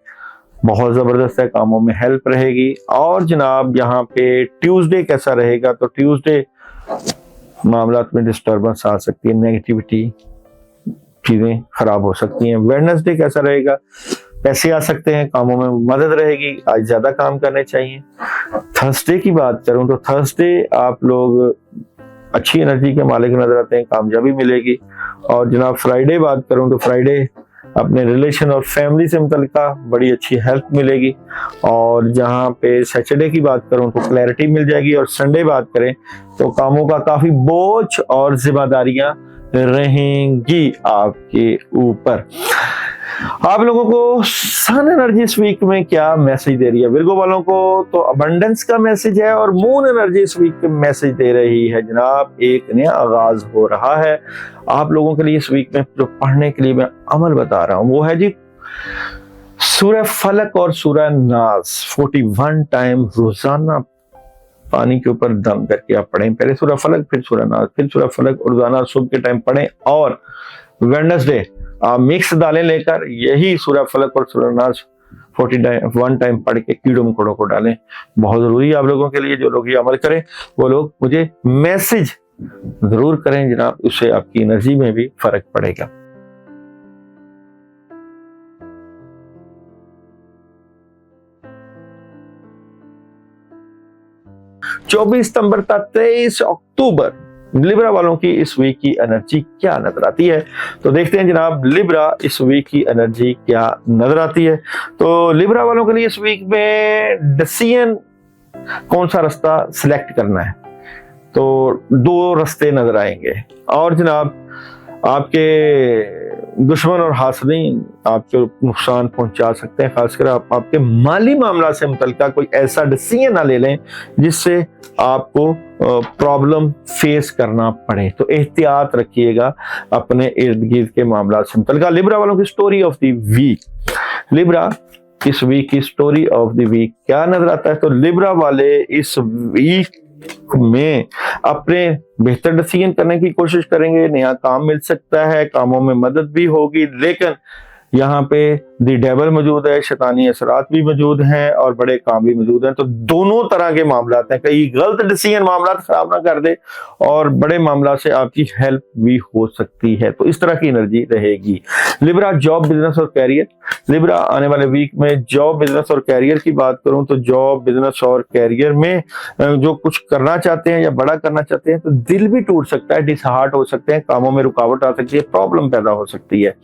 बहुत जबरदस्त है, कामों में हेल्प रहेगी। और जनाब यहाँ पे ट्यूसडे कैसा रहेगा? तो ट्यूसडे मामलात में डिस्टर्बेंस आ सकती है, नेगेटिविटी, चीजें खराब हो सकती हैं। वेडनेसडे कैसा रहेगा? पैसे आ सकते हैं, कामों में मदद रहेगी, आज ज्यादा काम करने चाहिए। थर्सडे की बात करूं तो थर्सडे आप लोग अच्छी एनर्जी के मालिक नजर आते हैं, कामयाबी मिलेगी। और जनाब फ्राइडे बात करूं तो फ्राइडे अपने रिलेशन और फैमिली से मुतल्लिका बड़ी अच्छी हेल्प मिलेगी। और जहां पे सैटरडे की बात करूं तो क्लैरिटी मिल जाएगी। और संडे बात करें तो कामों का काफी बोझ और जिम्मेदारियां रहेंगी आपके ऊपर। आप लोगों को सन एनर्जी इस वीक में क्या मैसेज दे रही है? विर्गो वालों को तो अबंडेंस का मैसेज है और मून एनर्जी इस वीक में मैसेज दे रही है जनाब, एक नया आगाज हो रहा है आप लोगों के लिए। इस वीक में जो पढ़ने के लिए मैं अमल बता रहा हूं वो है जी सूरह फलक और सूरह नास 41 टाइम रोजाना पानी के ऊपर दम करके आप पढ़ें। पहले सूरह फलक, फिर सूरह नास, फिर सूरह फलक, और रोजाना सुबह के टाइम पढ़ें। और वेडनेसडे आप मिक्स दालें लेकर यही सूरह फलक और सूरह नास 41 टाइम पढ़ के कीड़ों मकोड़ों को डालें। बहुत जरूरी है आप लोगों के लिए। जो लोग ये अमल करें वो लोग मुझे मैसेज जरूर करें जनाब, उससे आपकी एनर्जी में भी फर्क पड़ेगा। चौबीस सितंबर तक 23 अक्टूबर लिब्रा वालों की इस वीक की एनर्जी क्या नजर आती है? तो देखते हैं जनाब लिब्रा इस वीक की एनर्जी क्या नजर आती है। तो लिब्रा वालों के लिए इस वीक में डिसीजन कौन सा रास्ता सिलेक्ट करना है? तो दो रास्ते नजर आएंगे। और जनाब आपके दुश्मन और हासदीन आपको नुकसान पहुंचा सकते हैं, खासकर आपके माली मामला से मुतल्लिका कोई ऐसा डिसीजन ना ले लें जिससे आपको प्रॉब्लम फेस करना पड़े। तो एहतियात रखिएगा अपने इर्द गिर्द के मामला से मुतल्लिका। लिब्रा वालों की story of the week, Libra इस वीक की स्टोरी ऑफ द वीक क्या नजर आता है? तो लिब्रा वाले इस वीक में अपने बेहतर डिसीजन करने की कोशिश करेंगे, नया काम मिल सकता है, कामों में मदद भी होगी। लेकिन यहाँ पे दी डेवल मौजूद है, शैतानी असरात भी मौजूद हैं और बड़े काम भी मौजूद हैं। तो दोनों तरह के मामला हैं, कहीं गलत डिसीजन मामला खराब ना कर दे और बड़े मामला से आपकी हेल्प भी हो सकती है। तो इस तरह की एनर्जी रहेगी। लिब्रा जॉब, बिजनेस और कैरियर, लिब्रा आने वाले वीक में जॉब, बिजनेस और कैरियर की बात करूं तो जॉब, बिजनेस और कैरियर में जो कुछ करना चाहते हैं या बड़ा करना चाहते हैं तो दिल भी टूट सकता है, डिसहार्ट हो सकते हैं, कामों में रुकावट आ सकती है, प्रॉब्लम पैदा हो सकती है।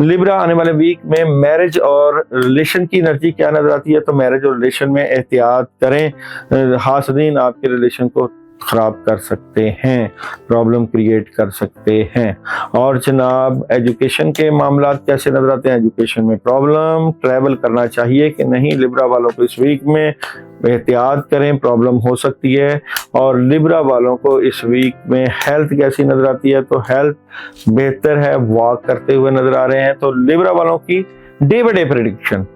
लिब्रा आने वाले वीक में मैरिज और रिलेशन की एनर्जी क्या नजर आती है? तो मैरिज और रिलेशन में एहतियात करें, हासदीन आपके रिलेशन को खराब कर सकते हैं, प्रॉब्लम क्रिएट कर सकते हैं। और जनाब एजुकेशन के मामला कैसे नजर आते हैं? एजुकेशन में प्रॉब्लम, ट्रैवल करना चाहिए कि नहीं? लिब्रा वालों को इस वीक में एहतियात करें, प्रॉब्लम हो सकती है। और लिब्रा वालों को इस वीक में हेल्थ कैसी नजर आती है? तो हेल्थ बेहतर है, वॉक करते हुए नजर आ रहे हैं। तो लिब्रा वालों की day by day prediction,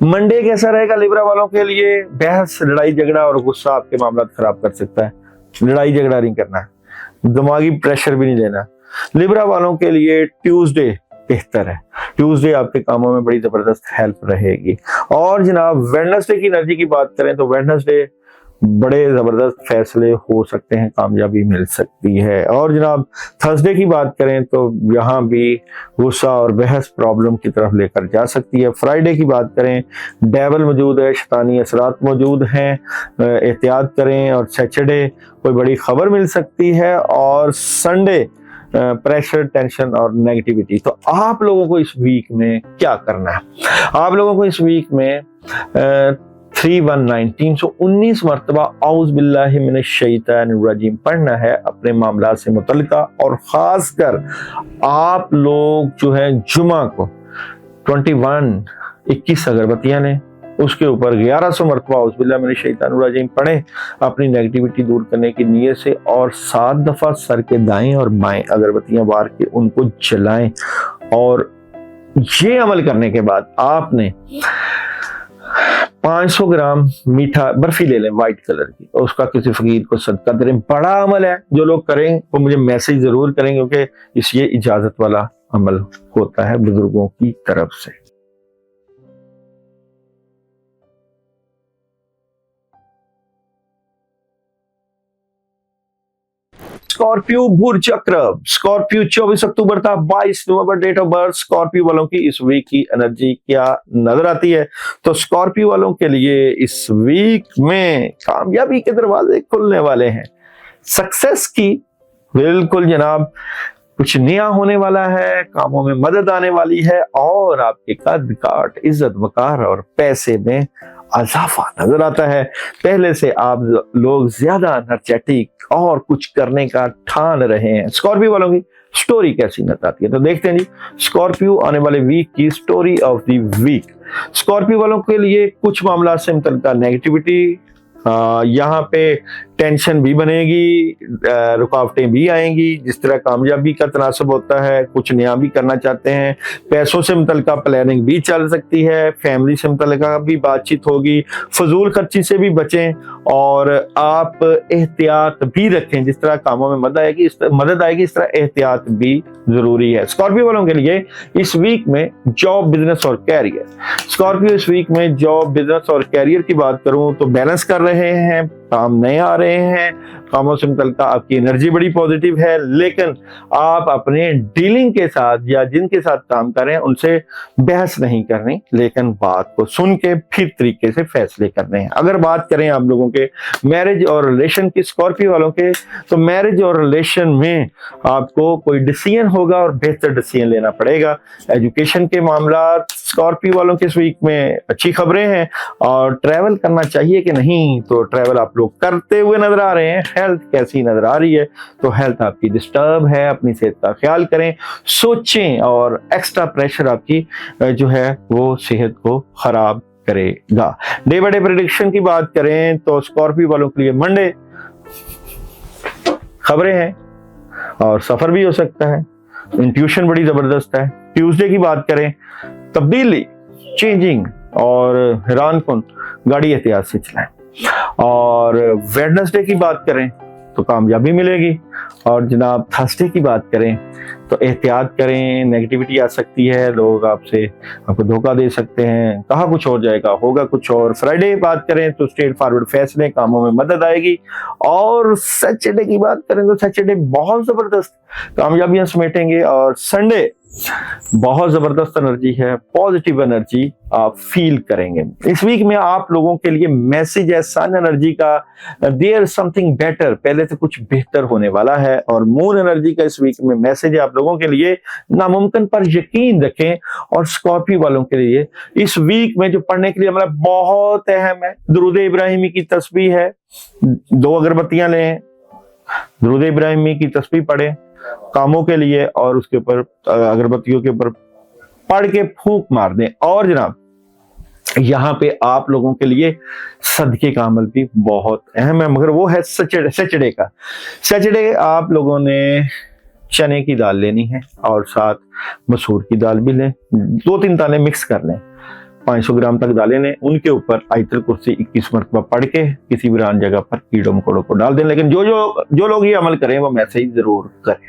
Monday कैसा रहेगा लिब्रा वालों के लिए? बहस, लड़ाई झगड़ा और गुस्सा आपके मामला खराब कर सकता है। लड़ाई झगड़ा नहीं करना, दिमागी प्रेशर भी नहीं लेना। लिब्रा वालों के लिए ट्यूसडे बेहतर है। ट्यूसडे आपके कामों में बड़ी जबरदस्त हेल्प रहेगी। और जनाब वेडनेसडे की एनर्जी की बात करें तो वेडनेसडे बड़े जबरदस्त फैसले हो सकते हैं, कामयाबी मिल सकती है। और जनाब थर्सडे की बात करें तो यहाँ भी गुस्सा और बहस प्रॉब्लम की तरफ लेकर जा सकती है। फ्राइडे की बात करें डेवल मौजूद है, शैतानी असरात मौजूद हैं, एहतियात करें। और सैटरडे कोई बड़ी खबर मिल सकती है। और संडे प्रेशर, टेंशन और नेगेटिविटी। तो आप लोगों को इस वीक में क्या करना है? आप लोगों को इस वीक में 319 मरतबा औज़ बिल्लाहि मिनश शैतानिर रजीम पढ़ना है अपने मामला से मुतल्लिका। और खासकर आप लोग जो है जुमा को 21 अगरबत्तियां लें, उसके ऊपर 1100 मरतबा औज़ बिल्लाहि मिनश शैतानिर रजीम पढ़ें अपनी नेगेटिविटी दूर करने की नीयत से। और 7 दफा सर के दाएं और बाएं अगरबत्तियां बार के उनको जलाएं। और ये अमल करने के बाद आपने 500 ग्राम मीठा बर्फी ले लें व्हाइट कलर की, और उसका किसी फकीर को सदका करें। बड़ा अमल है, जो लोग करें वो मुझे मैसेज जरूर करें, क्योंकि इस ये इजाजत वाला अमल होता है बुजुर्गों की तरफ से। स्कॉर्पियो भूर चक्र, स्कॉर्पियो 24 अक्टूबर था 22 नवंबर डेट ऑफ बर्थ। स्कॉर्पियो वालों की इस वीक की एनर्जी क्या नजर आती है? तो स्कॉर्पियो वालों के लिए इस वीक में कामयाबी के दरवाजे खुलने वाले हैं, सक्सेस की। बिल्कुल जनाब, कुछ नया होने वाला है, कामों में मदद आने वाली है, और आपके कद काट, इज्जत वकार और पैसे में इजाफा नजर आता है। पहले से आप लोग ज्यादा एनर्जेटिक और कुछ करने का ठान रहे हैं। स्कॉर्पियो वालों की स्टोरी कैसी नजर आती है? तो देखते हैं जी स्कॉर्पियो आने वाले वीक की story of the week. Scorpio वालों के लिए कुछ मामला से मुतल्लिका नेगेटिविटी, यहाँ पे टेंशन भी बनेगी, रुकावटें भी आएंगी। जिस तरह कामयाबी का तनासब होता है, कुछ नया भी करना चाहते हैं, पैसों से मुतल्लिका प्लानिंग भी चल सकती है, फैमिली से मुतल्लिका भी बातचीत होगी। फजूल खर्ची से भी बचें और आप एहतियात भी रखें। जिस तरह कामों में मदद आएगी इस तरह एहतियात भी जरूरी है। स्कॉर्पियो वालों के लिए इस वीक में जॉब, बिजनेस और कैरियर। स्कॉर्पियो इस वीक में जॉब, बिजनेस और कैरियर की बात करूं तो बैलेंस कर रहे हैं, काम नए आ रहे हैं, कामों से मुतल्लिका आपकी एनर्जी बड़ी पॉजिटिव है। लेकिन आप अपने डीलिंग के साथ या जिनके साथ काम कर रहे हैं उनसे बहस नहीं करनी, लेकिन बात को सुन के फिर तरीके से फैसले करने हैं। अगर बात करें आप लोगों के मैरिज और रिलेशन की, स्कॉर्पियो वालों के, तो मैरिज और रिलेशन में आपको कोई डिसीजन होगा और बेहतर डिसीजन लेना पड़ेगा। एजुकेशन के मामला स्कॉर्पियो वालों के इस वीक में अच्छी खबरें हैं। और ट्रैवल करना चाहिए कि नहीं, तो ट्रैवल आप लोग करते हुए नजर आ रहे हैं। हेल्थ कैसी नजर आ रही है? तो हेल्थ आपकी डिस्टर्ब है, अपनी सेहत का ख्याल करें, सोचें, और एक्स्ट्रा प्रेशर आपकी जो है वो सेहत को खराब करेगा। डे बाय डे प्रेडिक्शन की बात करें तो स्कॉर्पियो वालों के लिए मंडे खबरें हैं और सफर भी हो सकता है, इंट्यूशन बड़ी जबरदस्त है। ट्यूसडे की बात करें तब्दीली, चेंजिंग और हैरानकुन, गाड़ी एहतियात से चलाएं। और वेडनेसडे की बात करें तो कामयाबी मिलेगी। और जनाब थर्सडे की बात करें तो एहतियात करें, नेगेटिविटी आ सकती है, लोग आपको धोखा दे सकते हैं, कहा कुछ हो जाएगा होगा कुछ और। फ्राइडे की बात करें तो स्ट्रेट फॉरवर्ड फैसले, कामों में मदद आएगी। और सैटरडे की बात करें तो सैटरडे बहुत जबरदस्त कामयाबियां समेटेंगे। और संडे बहुत जबरदस्त एनर्जी है, पॉजिटिव एनर्जी आप फील करेंगे। इस वीक में आप लोगों के लिए मैसेज है सन एनर्जी का, देयर समथिंग बेटर, पहले से कुछ बेहतर होने वाला है। और मून एनर्जी का इस वीक में मैसेज है आप लोगों के लिए, नामुमकिन पर यकीन रखें। और स्कॉर्पियो वालों के लिए इस वीक में जो पढ़ने के लिए हमारा बहुत अहम है, दुरूद इब्राहिमी की तस्बीह है, 2 अगरबत्तियां लें, दुरूद इब्राहिमी की तस्बीह पढ़ें कामों के लिए, और उसके ऊपर अगरबत्तियों के ऊपर पढ़ के फूंक मार दें। और जनाब यहाँ पे आप लोगों के लिए सदके का अमल भी बहुत अहम है, मगर वो है सैटरडे का। सैटरडे आप लोगों ने चने की दाल लेनी है और साथ मसूर की दाल भी लें, 2-3 दाने मिक्स कर लें, 500 ग्राम तक दालें लें, उनके ऊपर आयतुल कुर्सी 21 मरतबा पढ़ के किसी वीरान जगह पर कीड़ों मकोड़ों को डाल दें। लेकिन जो लोग ये अमल करें वो मैसेज जरूर करें।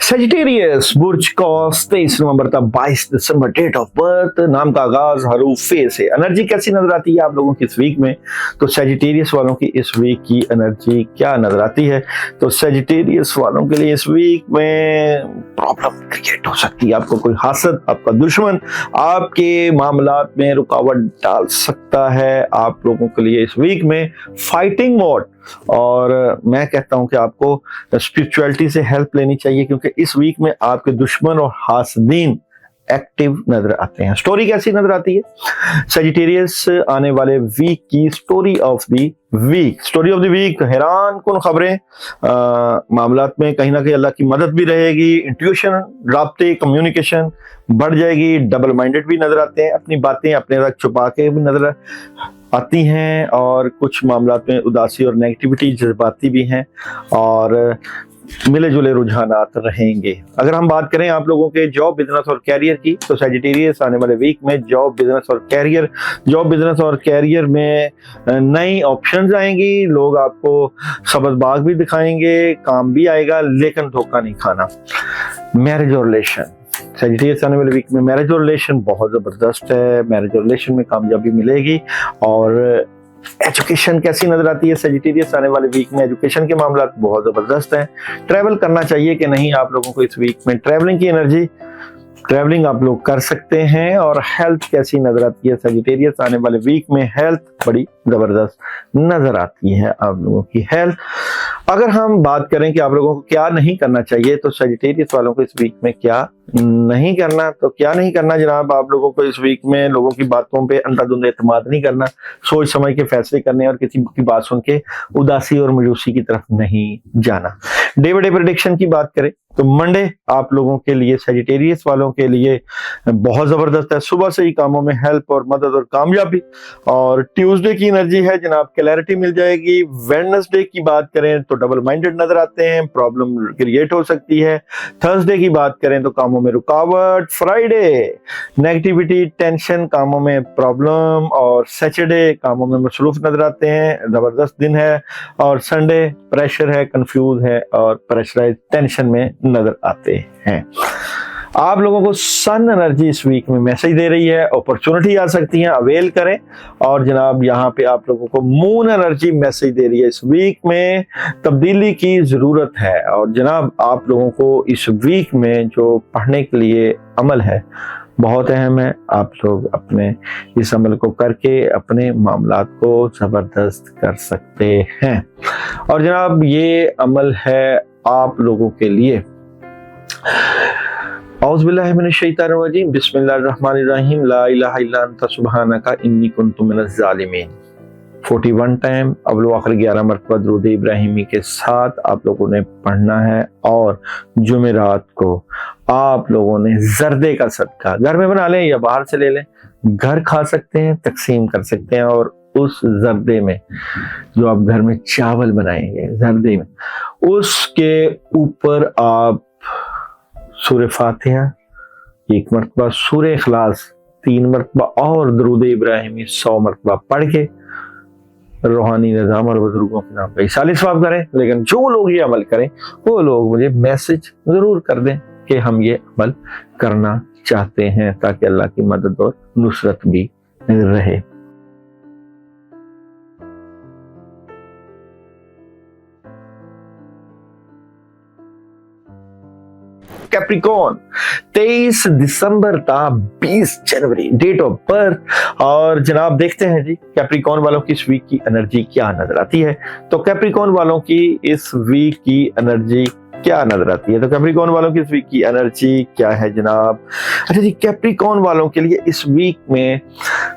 सेजिटेरियस बुर्ज कॉस 23 नवंबर का 22 दिसंबर डेट ऑफ बर्थ, नाम का आगाज हरूफ फे से। एनर्जी कैसी नजर आती है आप लोगों की इस वीक में? तो सेजिटेरियस वालों की इस वीक की एनर्जी क्या नजर आती है? तो सेजिटेरियस वालों के लिए इस वीक में प्रॉब्लम क्रिएट हो सकती है। आपको कोई हासद, आपका दुश्मन आपके मामलात में रुकावट डाल सकता है। आप लोगों के लिए इस वीक में फाइटिंग मोड, और मैं कहता हूं कि आपको स्पिरिचुअलिटी से हेल्प लेनी चाहिए, क्योंकि इस वीक में आपके दुश्मन और हासदीन एक्टिव नजर आते हैं। स्टोरी कैसी नजर आती है सेजिटेरियस आने वाले वीक की? स्टोरी ऑफ द वीक हैरान कुन खबरें। मामलात में कहीं ना कहीं अल्लाह की मदद भी रहेगी, इंट्यूशन, राब्ते, कम्युनिकेशन बढ़ जाएगी। डबल माइंडेड भी नजर आते हैं, अपनी बातें अपने तक छुपा के भी नजर आती हैं, और कुछ मामलात में उदासी और नेगेटिविटी जज्बाती भी हैं, और मिले जुले रुझानात रहेंगे। अगर हम बात करें आप लोगों के जॉब, बिजनेस और कैरियर की, तो सेजिटेरियस आने वाले वीक में जॉब, बिजनेस और कैरियर में नई ऑप्शंस आएंगी। लोग आपको सबजबाग भी दिखाएंगे, काम भी आएगा, लेकिन धोखा नहीं खाना। मैरिज और रिलेशन, सेजिटेरियस आने वाले वीक में मैरिज और रिलेशन बहुत जबरदस्त है। मैरिज और रिलेशन में कामयाबी मिलेगी। और एजुकेशन कैसी नजर आती है सेजिटेरियस आने वाले वीक में? एजुकेशन के मामला बहुत जबरदस्त हैं। ट्रैवल करना चाहिए कि नहीं आप लोगों को इस वीक में? ट्रैवलिंग की एनर्जी, ट्रैवलिंग आप लोग कर सकते हैं। और हेल्थ कैसी नजर आती है सेजिटेरियस आने वाले वीक में? हेल्थ बड़ी जबरदस्त नजर आती है आप लोगों की हेल्थ। अगर हम बात करें कि आप लोगों को क्या नहीं करना चाहिए, तो सेजिटेरियस वालों को इस वीक में क्या नहीं करना, तो क्या नहीं करना जनाब आप लोगों को इस वीक में? लोगों की बातों पे अंधाधुंध एतमाद नहीं करना, सोच समझ के फैसले करने, और किसी की बात सुन के उदासी और मायूसी की तरफ नहीं जाना। डे बाय डे प्रेडिक्शन की बात करें तो मंडे आप लोगों के लिए, सेजिटेरियस वालों के लिए बहुत जबरदस्त है। सुबह से ही कामों में हेल्प और मदद और कामयाबी। और ट्यूसडे की एनर्जी है जनाब, क्लैरिटी मिल जाएगी। वेडनेसडे की बात करें तो डबल माइंडेड नजर आते हैं, प्रॉब्लम क्रिएट हो सकती है। थर्सडे की बात करें तो कामों में रुकावट। फ्राइडे नेगेटिविटी, टेंशन, कामों में प्रॉब्लम। और सैटरडे कामों में मसरूफ नजर आते हैं, जबरदस्त दिन है। और संडे प्रेशर है, कंफ्यूज है और प्रेशराइज, टेंशन में नजर आते हैं। आप लोगों को सन एनर्जी इस वीक में मैसेज दे रही है, अपॉर्चुनिटी आ सकती है, अवेल करें। और जनाब यहाँ पे आप लोगों को मून एनर्जी मैसेज दे रही है, इस वीक में तब्दीली की जरूरत है। और जनाब आप लोगों को इस वीक में जो पढ़ने के लिए अमल है बहुत अहम है। आप लोग अपने इस अमल को करके अपने मामलात को जबरदस्त कर सकते हैं। और जनाब ये अमल है आप लोगों के लिए, औज़ुबिल्लाहि मिनश शैतानिर रजीम, बिस्मिल्लाहिर रहमानिर रहीम, ला इलाहा इल्ला अंता सुब्हानका इन्नी कुन्तु मिनज़ ज़ालिमीन। 41 टाइम अव्वल व आखिर 11 मरतबा दुरूद इब्राहिमी के साथ आप लोगों ने पढ़ना है। और जुमेरात को आप लोगों ने जर्दे का सदका घर में बना लें या बाहर से ले लें, घर खा सकते हैं, तकसीम कर सकते हैं। और उस जर्दे में जो आप घर में चावल बनाएंगे, जर्दे में उसके ऊपर आप सूरह फातिहा 1 मरतबा, सूरह इखलास 3 मरतबा और दुरूद इब्राहिमी 100 मरतबा पढ़ के रूहानी निज़ाम और बुजुर्गों के नाम पे 40 सवाब करें। लेकिन जो लोग ये अमल करें वो लोग मुझे मैसेज जरूर कर दें कि हम ये अमल करना चाहते हैं, ताकि अल्लाह की मदद और नुसरत भी रहे। कैप्रिकॉन 23 दिसंबर था 20 जनवरी डेट ऑफ बर्थ। और जनाब देखते हैं जी कैप्रिकॉन वालों की इस वीक की एनर्जी क्या नजर आती है। तो कैप्रिकॉन वालों की इस वीक की एनर्जी क्या नजर आती है? तो कैप्रिकॉन वालों की इस वीक की एनर्जी क्या है जनाब? अच्छा जी, कैप्रिकॉन वालों के लिए इस वीक में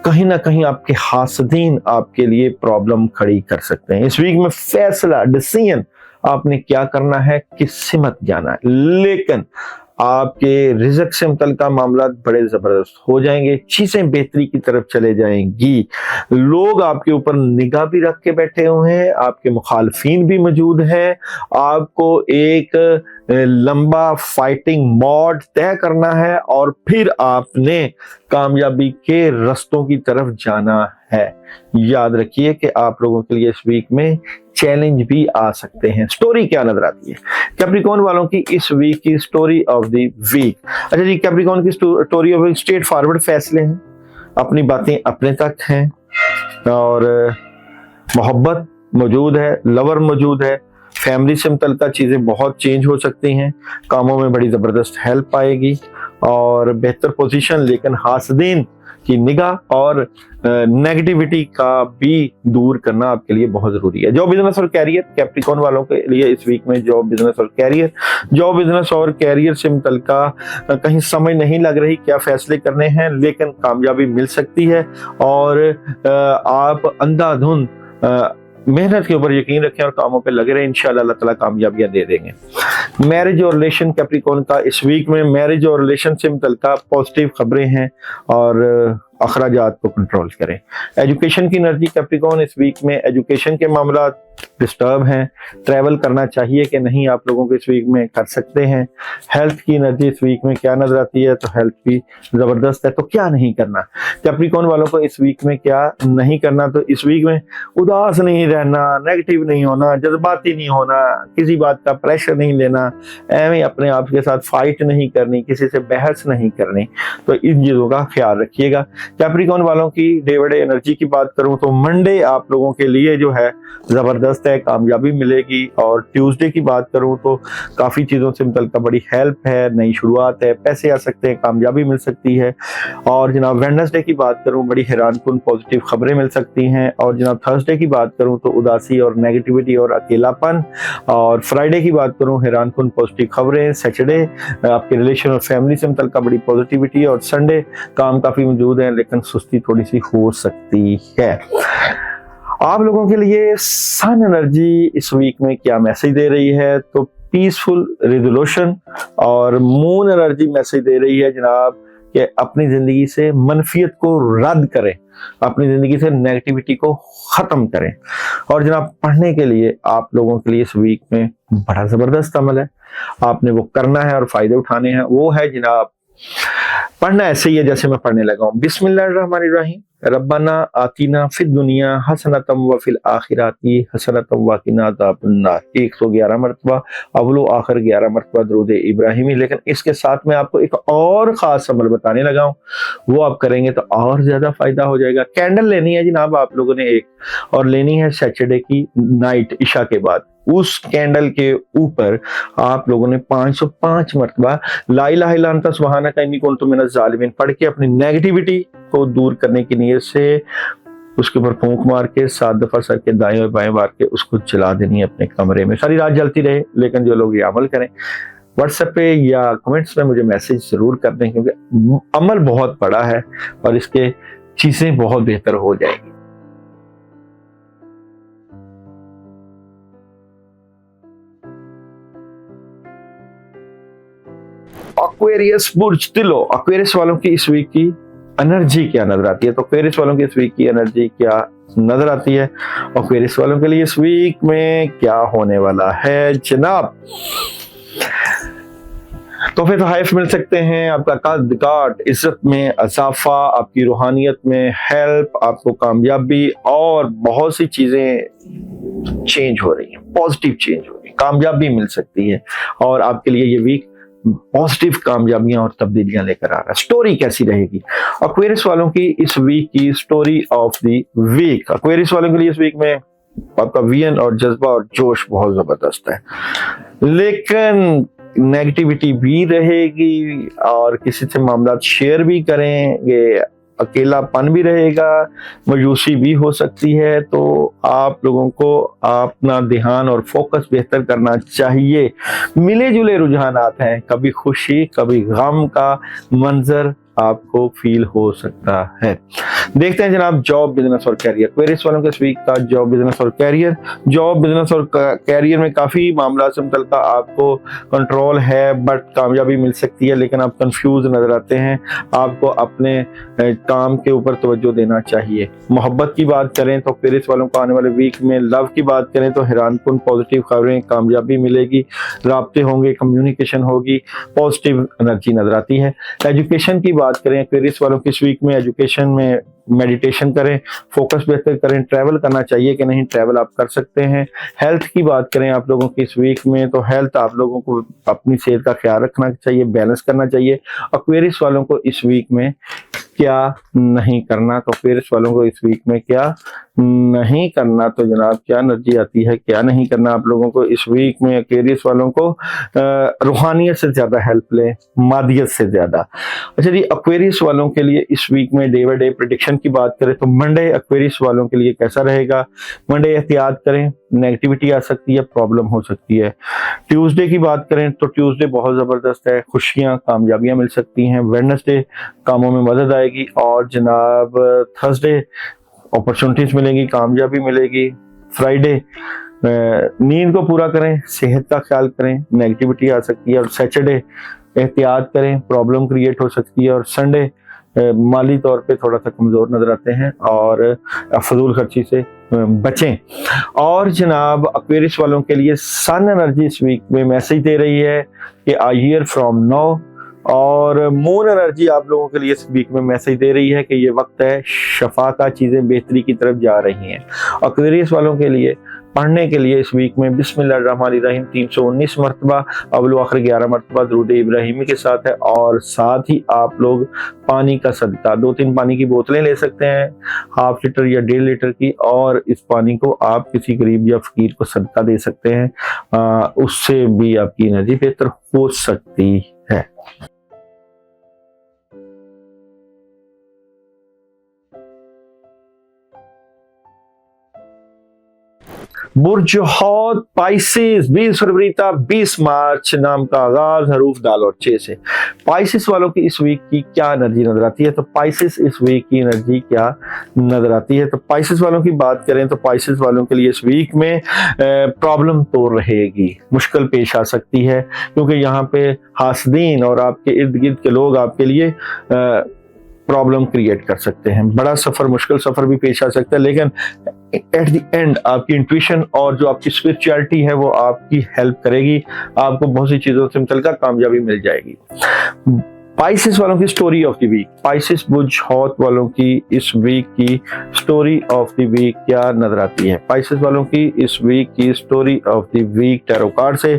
कहीं ना कहीं आपके हासदीन आपके लिए प्रॉब्लम खड़ी कर सकते हैं। इस वीक में फैसला, डिसीजन आपने क्या करना है, किससे मत जाना है। लेकिन आपके रिज़्क से मुतल्लिका मामला बड़े जबरदस्त हो जाएंगे, चीजें बेहतरी की तरफ चले जाएंगी। लोग आपके ऊपर निगाह भी रख के बैठे हुए हैं, आपके मुखालफीन भी मौजूद हैं। आपको एक लंबा फाइटिंग मोड तय करना है और फिर आपने कामयाबी के रस्तों की तरफ जाना है। याद रखिए कि आप लोगों के लिए इस वीक में चैलेंज भी आ सकते हैं। स्टोरी क्या नजर आती है कैप्रिकॉर्न वालों की इस वीक की स्टोरी ऑफ द वीक? अच्छा जी, कैप्रिकॉर्न की story of week straightforward फैसले हैं, अपनी बातें अपने तक हैं, और मोहब्बत मौजूद है, लवर मौजूद है, फैमिली से मुतल्लिका चीजें बहुत चेंज हो सकती हैं, कामों में बड़ी जबरदस्त हेल्प आएगी और बेहतर पोजीशन, लेकिन हासदीन की निगाह और नेगेटिविटी का भी दूर करना आपके लिए बहुत जरूरी है। जॉब बिजनेस और कैरियर कैप्रिकॉर्न वालों के लिए इस वीक में जॉब बिजनेस और कैरियर से मुतल्लिका कहीं समझ नहीं लग रही क्या फैसले करने हैं, लेकिन कामयाबी मिल सकती है और आप अंधाधुंध मेहनत के ऊपर यकीन रखें और कामों पे लगे रहे, इंशाल्लाह अल्लाह ताला कामयाबियां दे देंगे। मैरिज और रिलेशन कैप्रिकॉर्न का इस वीक में मैरिज और रिलेशन से मुतल्लिका पॉजिटिव खबरें हैं और अखराजात को कंट्रोल करें। एजुकेशन की एनर्जी कैप्रिकॉर्न इस वीक में एजुकेशन के मामला डिस्टर्ब हैं, ट्रैवल करना चाहिए कि नहीं आप लोगों को इस वीक में कर सकते हैं। हेल्थ की एनर्जी इस वीक में क्या नजर आती है? तो हेल्थ भी जबरदस्त है, तो क्या नहीं करना कैप्रिकॉर्न वालों को इस वीक में क्या नहीं करना? तो इस वीक में उदास नहीं रहना, नेगेटिव नहीं होना, जज्बाती नहीं होना, किसी बात का प्रेशर नहीं लेना, एवं अपने आप के साथ फाइट नहीं करनी, किसी से बहस नहीं करनी, तो इन चीजों का ख्याल रखिएगा। कैप्रिकॉर्न वालों की डे बाय डे एनर्जी की बात करूं तो मंडे आप लोगों के लिए जो है जबरदस्त है, कामयाबी मिलेगी, और ट्यूसडे की बात करूं तो काफी चीजों से मुतल्लिका बड़ी हेल्प है, नई शुरुआत है, पैसे आ सकते हैं, कामयाबी मिल सकती है। और जनाब वेडनेसडे की बात करूं बड़ी हैरानकुन पॉजिटिव खबरें मिल सकती हैं। और जनाब थर्सडे की बात करूं तो उदासी और नेगेटिविटी और अकेलापन। और फ्राइडे की बात करूं हैरानकुन पॉजिटिव खबरें। सैटरडे आपके रिलेशन और फैमिली से मुतल्लिका बड़ी पॉजिटिविटी। और संडे काम काफी मौजूद है, लेकिन सुस्ती थोड़ी सी हो सकती है। आप लोगों के लिए सन एनर्जी इस वीक में क्या मैसेज दे रही है? तो पीसफुल रिजोल्यूशन। और मून एनर्जी मैसेज दे रही है जनाब कि अपनी जिंदगी से मनफियत को रद्द करें, अपनी जिंदगी से नेगेटिविटी को खत्म करें। और जनाब पढ़ने के लिए आप लोगों के लिए इस वीक में बड़ा जबरदस्त अमल है, आपने वो करना है और फायदे उठाने हैं। वो है जनाब पढ़ना ऐसे ही है जैसे मैं पढ़ने लगा हूं। बिस्मिल्लाहिर्रहमानिर्रहीम, रब्बना आतिना फिद दुनिया हसनतम व फिल आखिराती हसनतम व किना अज़ाबन्नार। 111 मरतबा, अव्वलो आखिर 11 मरतबा दुरूद इब्राहिमी। लेकिन इसके साथ में आपको एक और खास अमल बताने लगा हूं, वो आप करेंगे तो और ज्यादा फायदा हो जाएगा। कैंडल लेनी है जनाब आप लोगों ने एक, और लेनी है सैटरडे की नाइट इशा के बाद। उस कैंडल के ऊपर आप लोगों ने 505 मरतबा ला इलाहा इल्ला अंता सुब्हानका इन्नी कुन्तु मिनज़ ज़ालिमीन पढ़ के अपनी नेगेटिविटी को दूर करने की नीयत से उसके ऊपर फूंक मार के 7 दफा सर के दाएं और बाएं मार के उसको जला देनी है अपने कमरे में। सारी रात जलती रहे, लेकिन जो लोग ये अमल करें व्हाट्सएप पे या कमेंट्स में मुझे मैसेज जरूर कर दें, क्योंकि अमल बहुत बड़ा है और इसके चीजें बहुत बेहतर हो जाएगी। एक्वेरियस बुर्ज तिलो, एक्वेरियस वालों की इस वीक की एनर्जी क्या नजर आती है? तो एक्वेरियस वालों की इस वीक की एनर्जी क्या नजर आती है? एक्वेरियस वालों के लिए इस वीक में क्या होने वाला है जनाब? तो फिर तोहफे मिल सकते हैं, आपका कद काट, इज्जत में इजाफा, आपकी रूहानियत में हेल्प, आपको कामयाबी, और बहुत सी चीजें चेंज हो रही हैं, पॉजिटिव चेंज हो रही है, कामयाबी मिल सकती है। और आपके लिए ये वीक पॉजिटिव कामयाबियां और तब्दीलियां लेकर आ रहा है। स्टोरी कैसी रहेगी एक्वेरियस वालों की इस वीक की? Story of the week Aquarius वालों के लिए इस वीक में आपका विजन और जज्बा और जोश बहुत जबरदस्त है, लेकिन नेगेटिविटी भी रहेगी और किसी से मामला शेयर भी करेंगे, अकेलापन भी रहेगा, मायूसी भी हो सकती है। तो आप लोगों को अपना ध्यान और फोकस बेहतर करना चाहिए। मिले जुले रुझानात हैं, कभी खुशी कभी गम का मंजर आपको फील हो सकता है। देखते हैं जनाब जॉब बिजनेस और कैरियर। एक्वेरियस वालों के इस वीक का जॉब बिजनेस और कैरियर। जॉब बिजनेस और कैरियर में काफी मामला से मुतल्लिका आपको कंट्रोल है, बट कामयाबी मिल सकती है, लेकिन आप कंफ्यूज नजर आते हैं। आपको अपने काम के ऊपर तवज्जो देना चाहिए। मोहब्बत की बात करें तो एक्वेरियस वालों को आने वाले वीक में, लव की बात करें तो हैरानकुन पॉजिटिव खबरें, कामयाबी मिलेगी, राब्ते होंगे, कम्युनिकेशन होगी, पॉजिटिव एनर्जी नजर आती है। एजुकेशन की बात करें एक्वेरियस वालों की इस वीक में, एजुकेशन में मेडिटेशन करें, फोकस बेहतर करें। ट्रैवल करना चाहिए कि नहीं, ट्रैवल आप कर सकते हैं। हेल्थ की बात करें आप लोगों की इस वीक में, तो हेल्थ आप लोगों को अपनी सेहत का ख्याल रखना चाहिए, बैलेंस करना चाहिए। एक्वेरियस वालों को इस वीक में क्या नहीं करना, तो एक्वेरियस वालों को इस वीक में क्या नहीं करना, तो जनाब क्या एनर्जी आती है, क्या नहीं करना आप लोगों को इस वीक में। एक्वेरियस वालों को रूहानियत से ज्यादा हेल्प लें, मादियत से ज्यादा। अच्छा जी, एक्वेरियस वालों के लिए इस वीक में डे बाय डे प्रेडिक्शन की बात करें तो मंडे एक्वेरियस वालों के लिए कैसा रहेगा। मंडे एहतियात करें, नेगेटिविटी आ सकती है, प्रॉब्लम हो सकती है। ट्यूसडे की बात करें तो ट्यूसडे बहुत जबरदस्त है, खुशियां कामयाबियां मिल सकती हैं। वेडनेसडे कामों में मदद आएगी, और जनाब थर्सडे अपॉर्चुनिटीज मिलेंगी, कामयाबी मिलेगी। फ्राइडे नींद को पूरा करें, सेहत का ख्याल करें, नेगेटिविटी आ सकती है। और सैटरडे एहतियात करें, प्रॉब्लम क्रिएट हो सकती है। और संडे माली तौर पे थोड़ा सा कमजोर नजर आते हैं, और फजूल खर्ची से बचें। और जनाब एक्वेरियस वालों के लिए सन एनर्जी इस वीक में मैसेज दे रही है कि आ ईयर फ्रॉम नाउ, और मून एनर्जी आप लोगों के लिए इस वीक में मैसेज दे रही है कि ये वक्त है शफा का, चीजें बेहतरी की तरफ जा रही हैं। एक्वेरियस वालों के लिए पढ़ने के लिए इस वीक में बिस्मिल्लाहिर्रहमानिर्रहीम 319 मरतबा, अव्वल आखिर 11 मरतबा दुरूद इब्राहिमी के साथ है। और साथ ही आप लोग पानी का सदका 2-3 पानी की बोतलें ले सकते हैं, ½ लीटर या 1.5 लीटर की, और इस पानी को आप किसी गरीब या फकीर को सदका दे सकते हैं। उससे भी आपकी एनर्जी बेहतर हो सकती है। बुर्ज हौत पाइसिस 20 फरवरी तक 20 मार्च नाम का आगाज हरूफ दाल और 6 से। पाइसिस वालों की इस वीक की क्या एनर्जी नजर आती है, तो पाइसिस इस वीक की एनर्जी क्या नजर आती है। तो पाइसिस वालों की बात करें तो पाइसिस वालों के लिए इस वीक में प्रॉब्लम तो रहेगी, मुश्किल पेश आ सकती है, क्योंकि यहाँ पे हासदीन और आपके इर्द गिर्द के लोग आपके लिए प्रॉब्लम क्रिएट कर सकते हैं। बड़ा सफर, मुश्किल सफर भी पेश आ सकता है, लेकिन एट द एंड आपकी इंट्यूशन और जो आपकी स्पिरिचुअलिटी है वो आपकी हेल्प करेगी, आपको बहुत सी चीजों से मुतल्लिका कामयाबी मिल जाएगी। पाइसिस वालों की story of the week, Pisces बुर्ज हौत वालों की इस वीक की स्टोरी ऑफ द वीक क्या नजर आती है। पाइसिस वालों की इस वीक की story of the week tarot card से।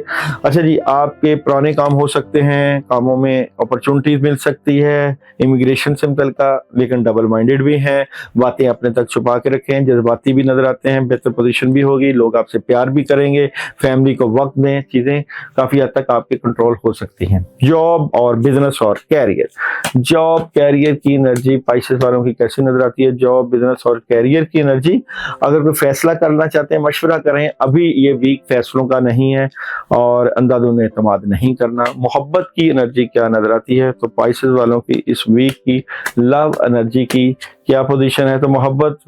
अच्छा जी, आपके पुराने काम हो सकते हैं, कामों में अपॉर्चुनिटीज मिल सकती है, इमिग्रेशन से मुतल्लिका, लेकिन डबल माइंडेड भी हैं, बातें अपने तक छुपा के रखें, जज्बाती भी नजर आते हैं, बेहतर पोजीशन भी होगी, लोग आपसे प्यार भी करेंगे, फैमिली को वक्त दें, चीजें काफी हद तक आपके कंट्रोल हो सकती हैं। जॉब और बिजनेस और कैरियर, जॉब कैरियर की एनर्जी पाइसेस वालों की कैसी नजर आती है। जॉब, बिजनेस और कैरियर की एनर्जी, अगर कोई फैसला करना चाहते हैं मशवरा करें, अभी ये वीक फैसलों का नहीं है, और अंदाज़ों एतमाद नहीं करना। मोहब्बत की एनर्जी क्या नजर आती है, तो पाइसेस वालों की इस वीक की लव एनर्जी की क्या पोजीशन है, तो मोहब्बत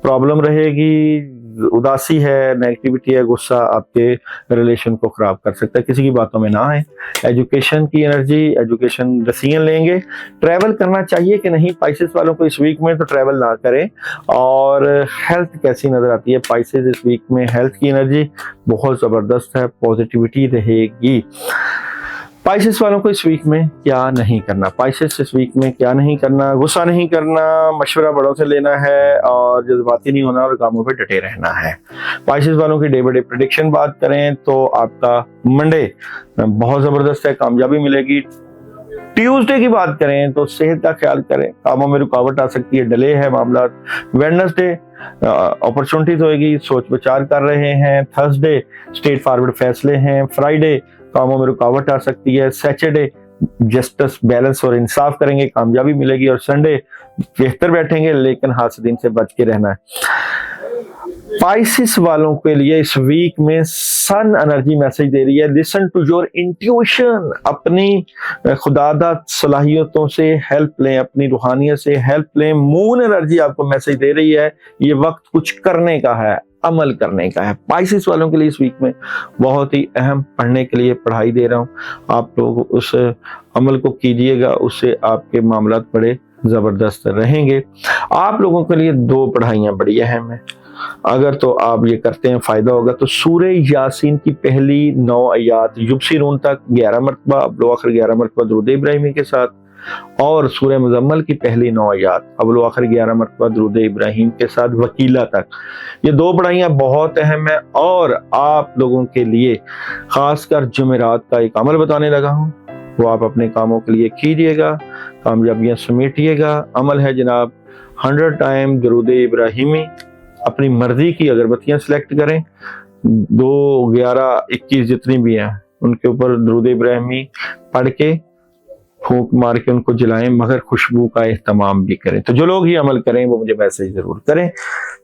प्रॉब्लम रहेगी, उदासी है, नेगेटिविटी है, गुस्सा आपके रिलेशन को खराब कर सकता है, किसी की बातों में ना आए। एजुकेशन की एनर्जी, एजुकेशन डिसीजन लेंगे। ट्रैवल करना चाहिए कि नहीं पाइसेस वालों को इस वीक में, तो ट्रैवल ना करें। और हेल्थ कैसी नजर आती है पाइसेस इस वीक में, हेल्थ की एनर्जी बहुत जबरदस्त है, पॉजिटिविटी रहेगी। पाइसेस वालों को इस वीक में क्या नहीं करना, पाइसेस इस वीक में क्या नहीं करना, गुस्सा नहीं करना, मशवरा बड़ों से लेना है, और जज्बाती नहीं होना, और कामों पे डटे रहना है। पाइसेस वालों की डे बाय डे प्रेडिक्शन बात करें तो आपका मंडे बहुत जबरदस्त है, कामयाबी मिलेगी। ट्यूसडे की बात करें तो सेहत का ख्याल करें, कामों में रुकावट आ सकती है, डिले है मामला। वेडनेसडे अपॉर्चुनिटीज होगी, सोच विचार कर रहे हैं। थर्सडे स्ट्रेट फॉरवर्ड फैसले हैं। फ्राइडे कामों में रुकावट आ सकती है। सैटरडे जस्टिस, बैलेंस और इंसाफ करेंगे, कामयाबी मिलेगी। और संडे बेहतर बैठेंगे, लेकिन हासदीन से बच के रहना है। पाइसिस वालों के लिए इस वीक में सन एनर्जी मैसेज दे रही है, लिसन टू योर इंट्यूशन, अपनी खुदादा सलाहियतों से हेल्प लें, अपनी रूहानियत से हेल्प लें। मून एनर्जी आपको मैसेज दे रही है, ये वक्त कुछ करने का है, अमल करने का है। पाइसिस वालों के लिए इस वीक में बहुत ही अहम, पढ़ने के लिए पढ़ाई दे रहा हूँ, आप लोग उस अमल को कीजिएगा, उससे आपके मामलात बड़े जबरदस्त रहेंगे। आप लोगों के लिए 2 पढ़ाइयाँ बड़ी अहम है, अगर तो आप ये करते हैं फायदा होगा। तो सूरे यासीन की पहली 9 आयात युबसिरून तक 11 मरतबा, अब आखिर 11 मरतबा दुरूद इब्राहिमी के साथ और सूरह मुजम्मल की पहली 9 आयत, अव्वल आखिर 11 मरतबा दुरूद इब्राहिम के साथ वकीला तक। ये 2 पढ़ाइयाँ बहुत अहम है और आप लोगों के लिए खासकर जुमेरात का एक अमल बताने लगा हूँ, वो आप अपने कामों के लिए कीजिएगा, कामयाबियाँ समेटिएगा। अमल है जनाब 100 टाइम दुरूद इब्राहिमी, अपनी मर्जी की अगरबत्तियाँ सिलेक्ट करें, 2, 11, 21 जितनी भी हैं उनके ऊपर दुरूद इब्राहिमी पढ़ के फूंक मार के उनको जलाएं, मगर खुशबू का एहतमाम भी करें। तो जो लोग ये अमल करें वो मुझे मैसेज जरूर करें।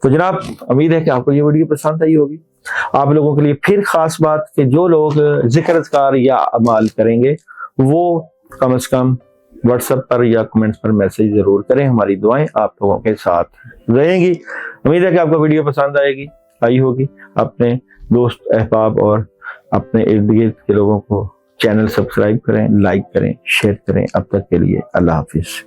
तो जनाब उम्मीद है कि आपको ये वीडियो पसंद आई होगी। आप लोगों के लिए फिर खास बात कि जो लोग जिक्र अज़कार या अमाल करेंगे वो कम से कम व्हाट्सएप पर या कमेंट्स पर मैसेज जरूर करें। हमारी दुआएं आप लोगों के साथ रहेंगी। उम्मीद है कि आपको वीडियो पसंद आई होगी। अपने दोस्त अहबाब और अपने इर्द गिर्द के लोगों को चैनल सब्सक्राइब करें, लाइक करें, शेयर करें। अब तक के लिए अल्लाह हाफिज।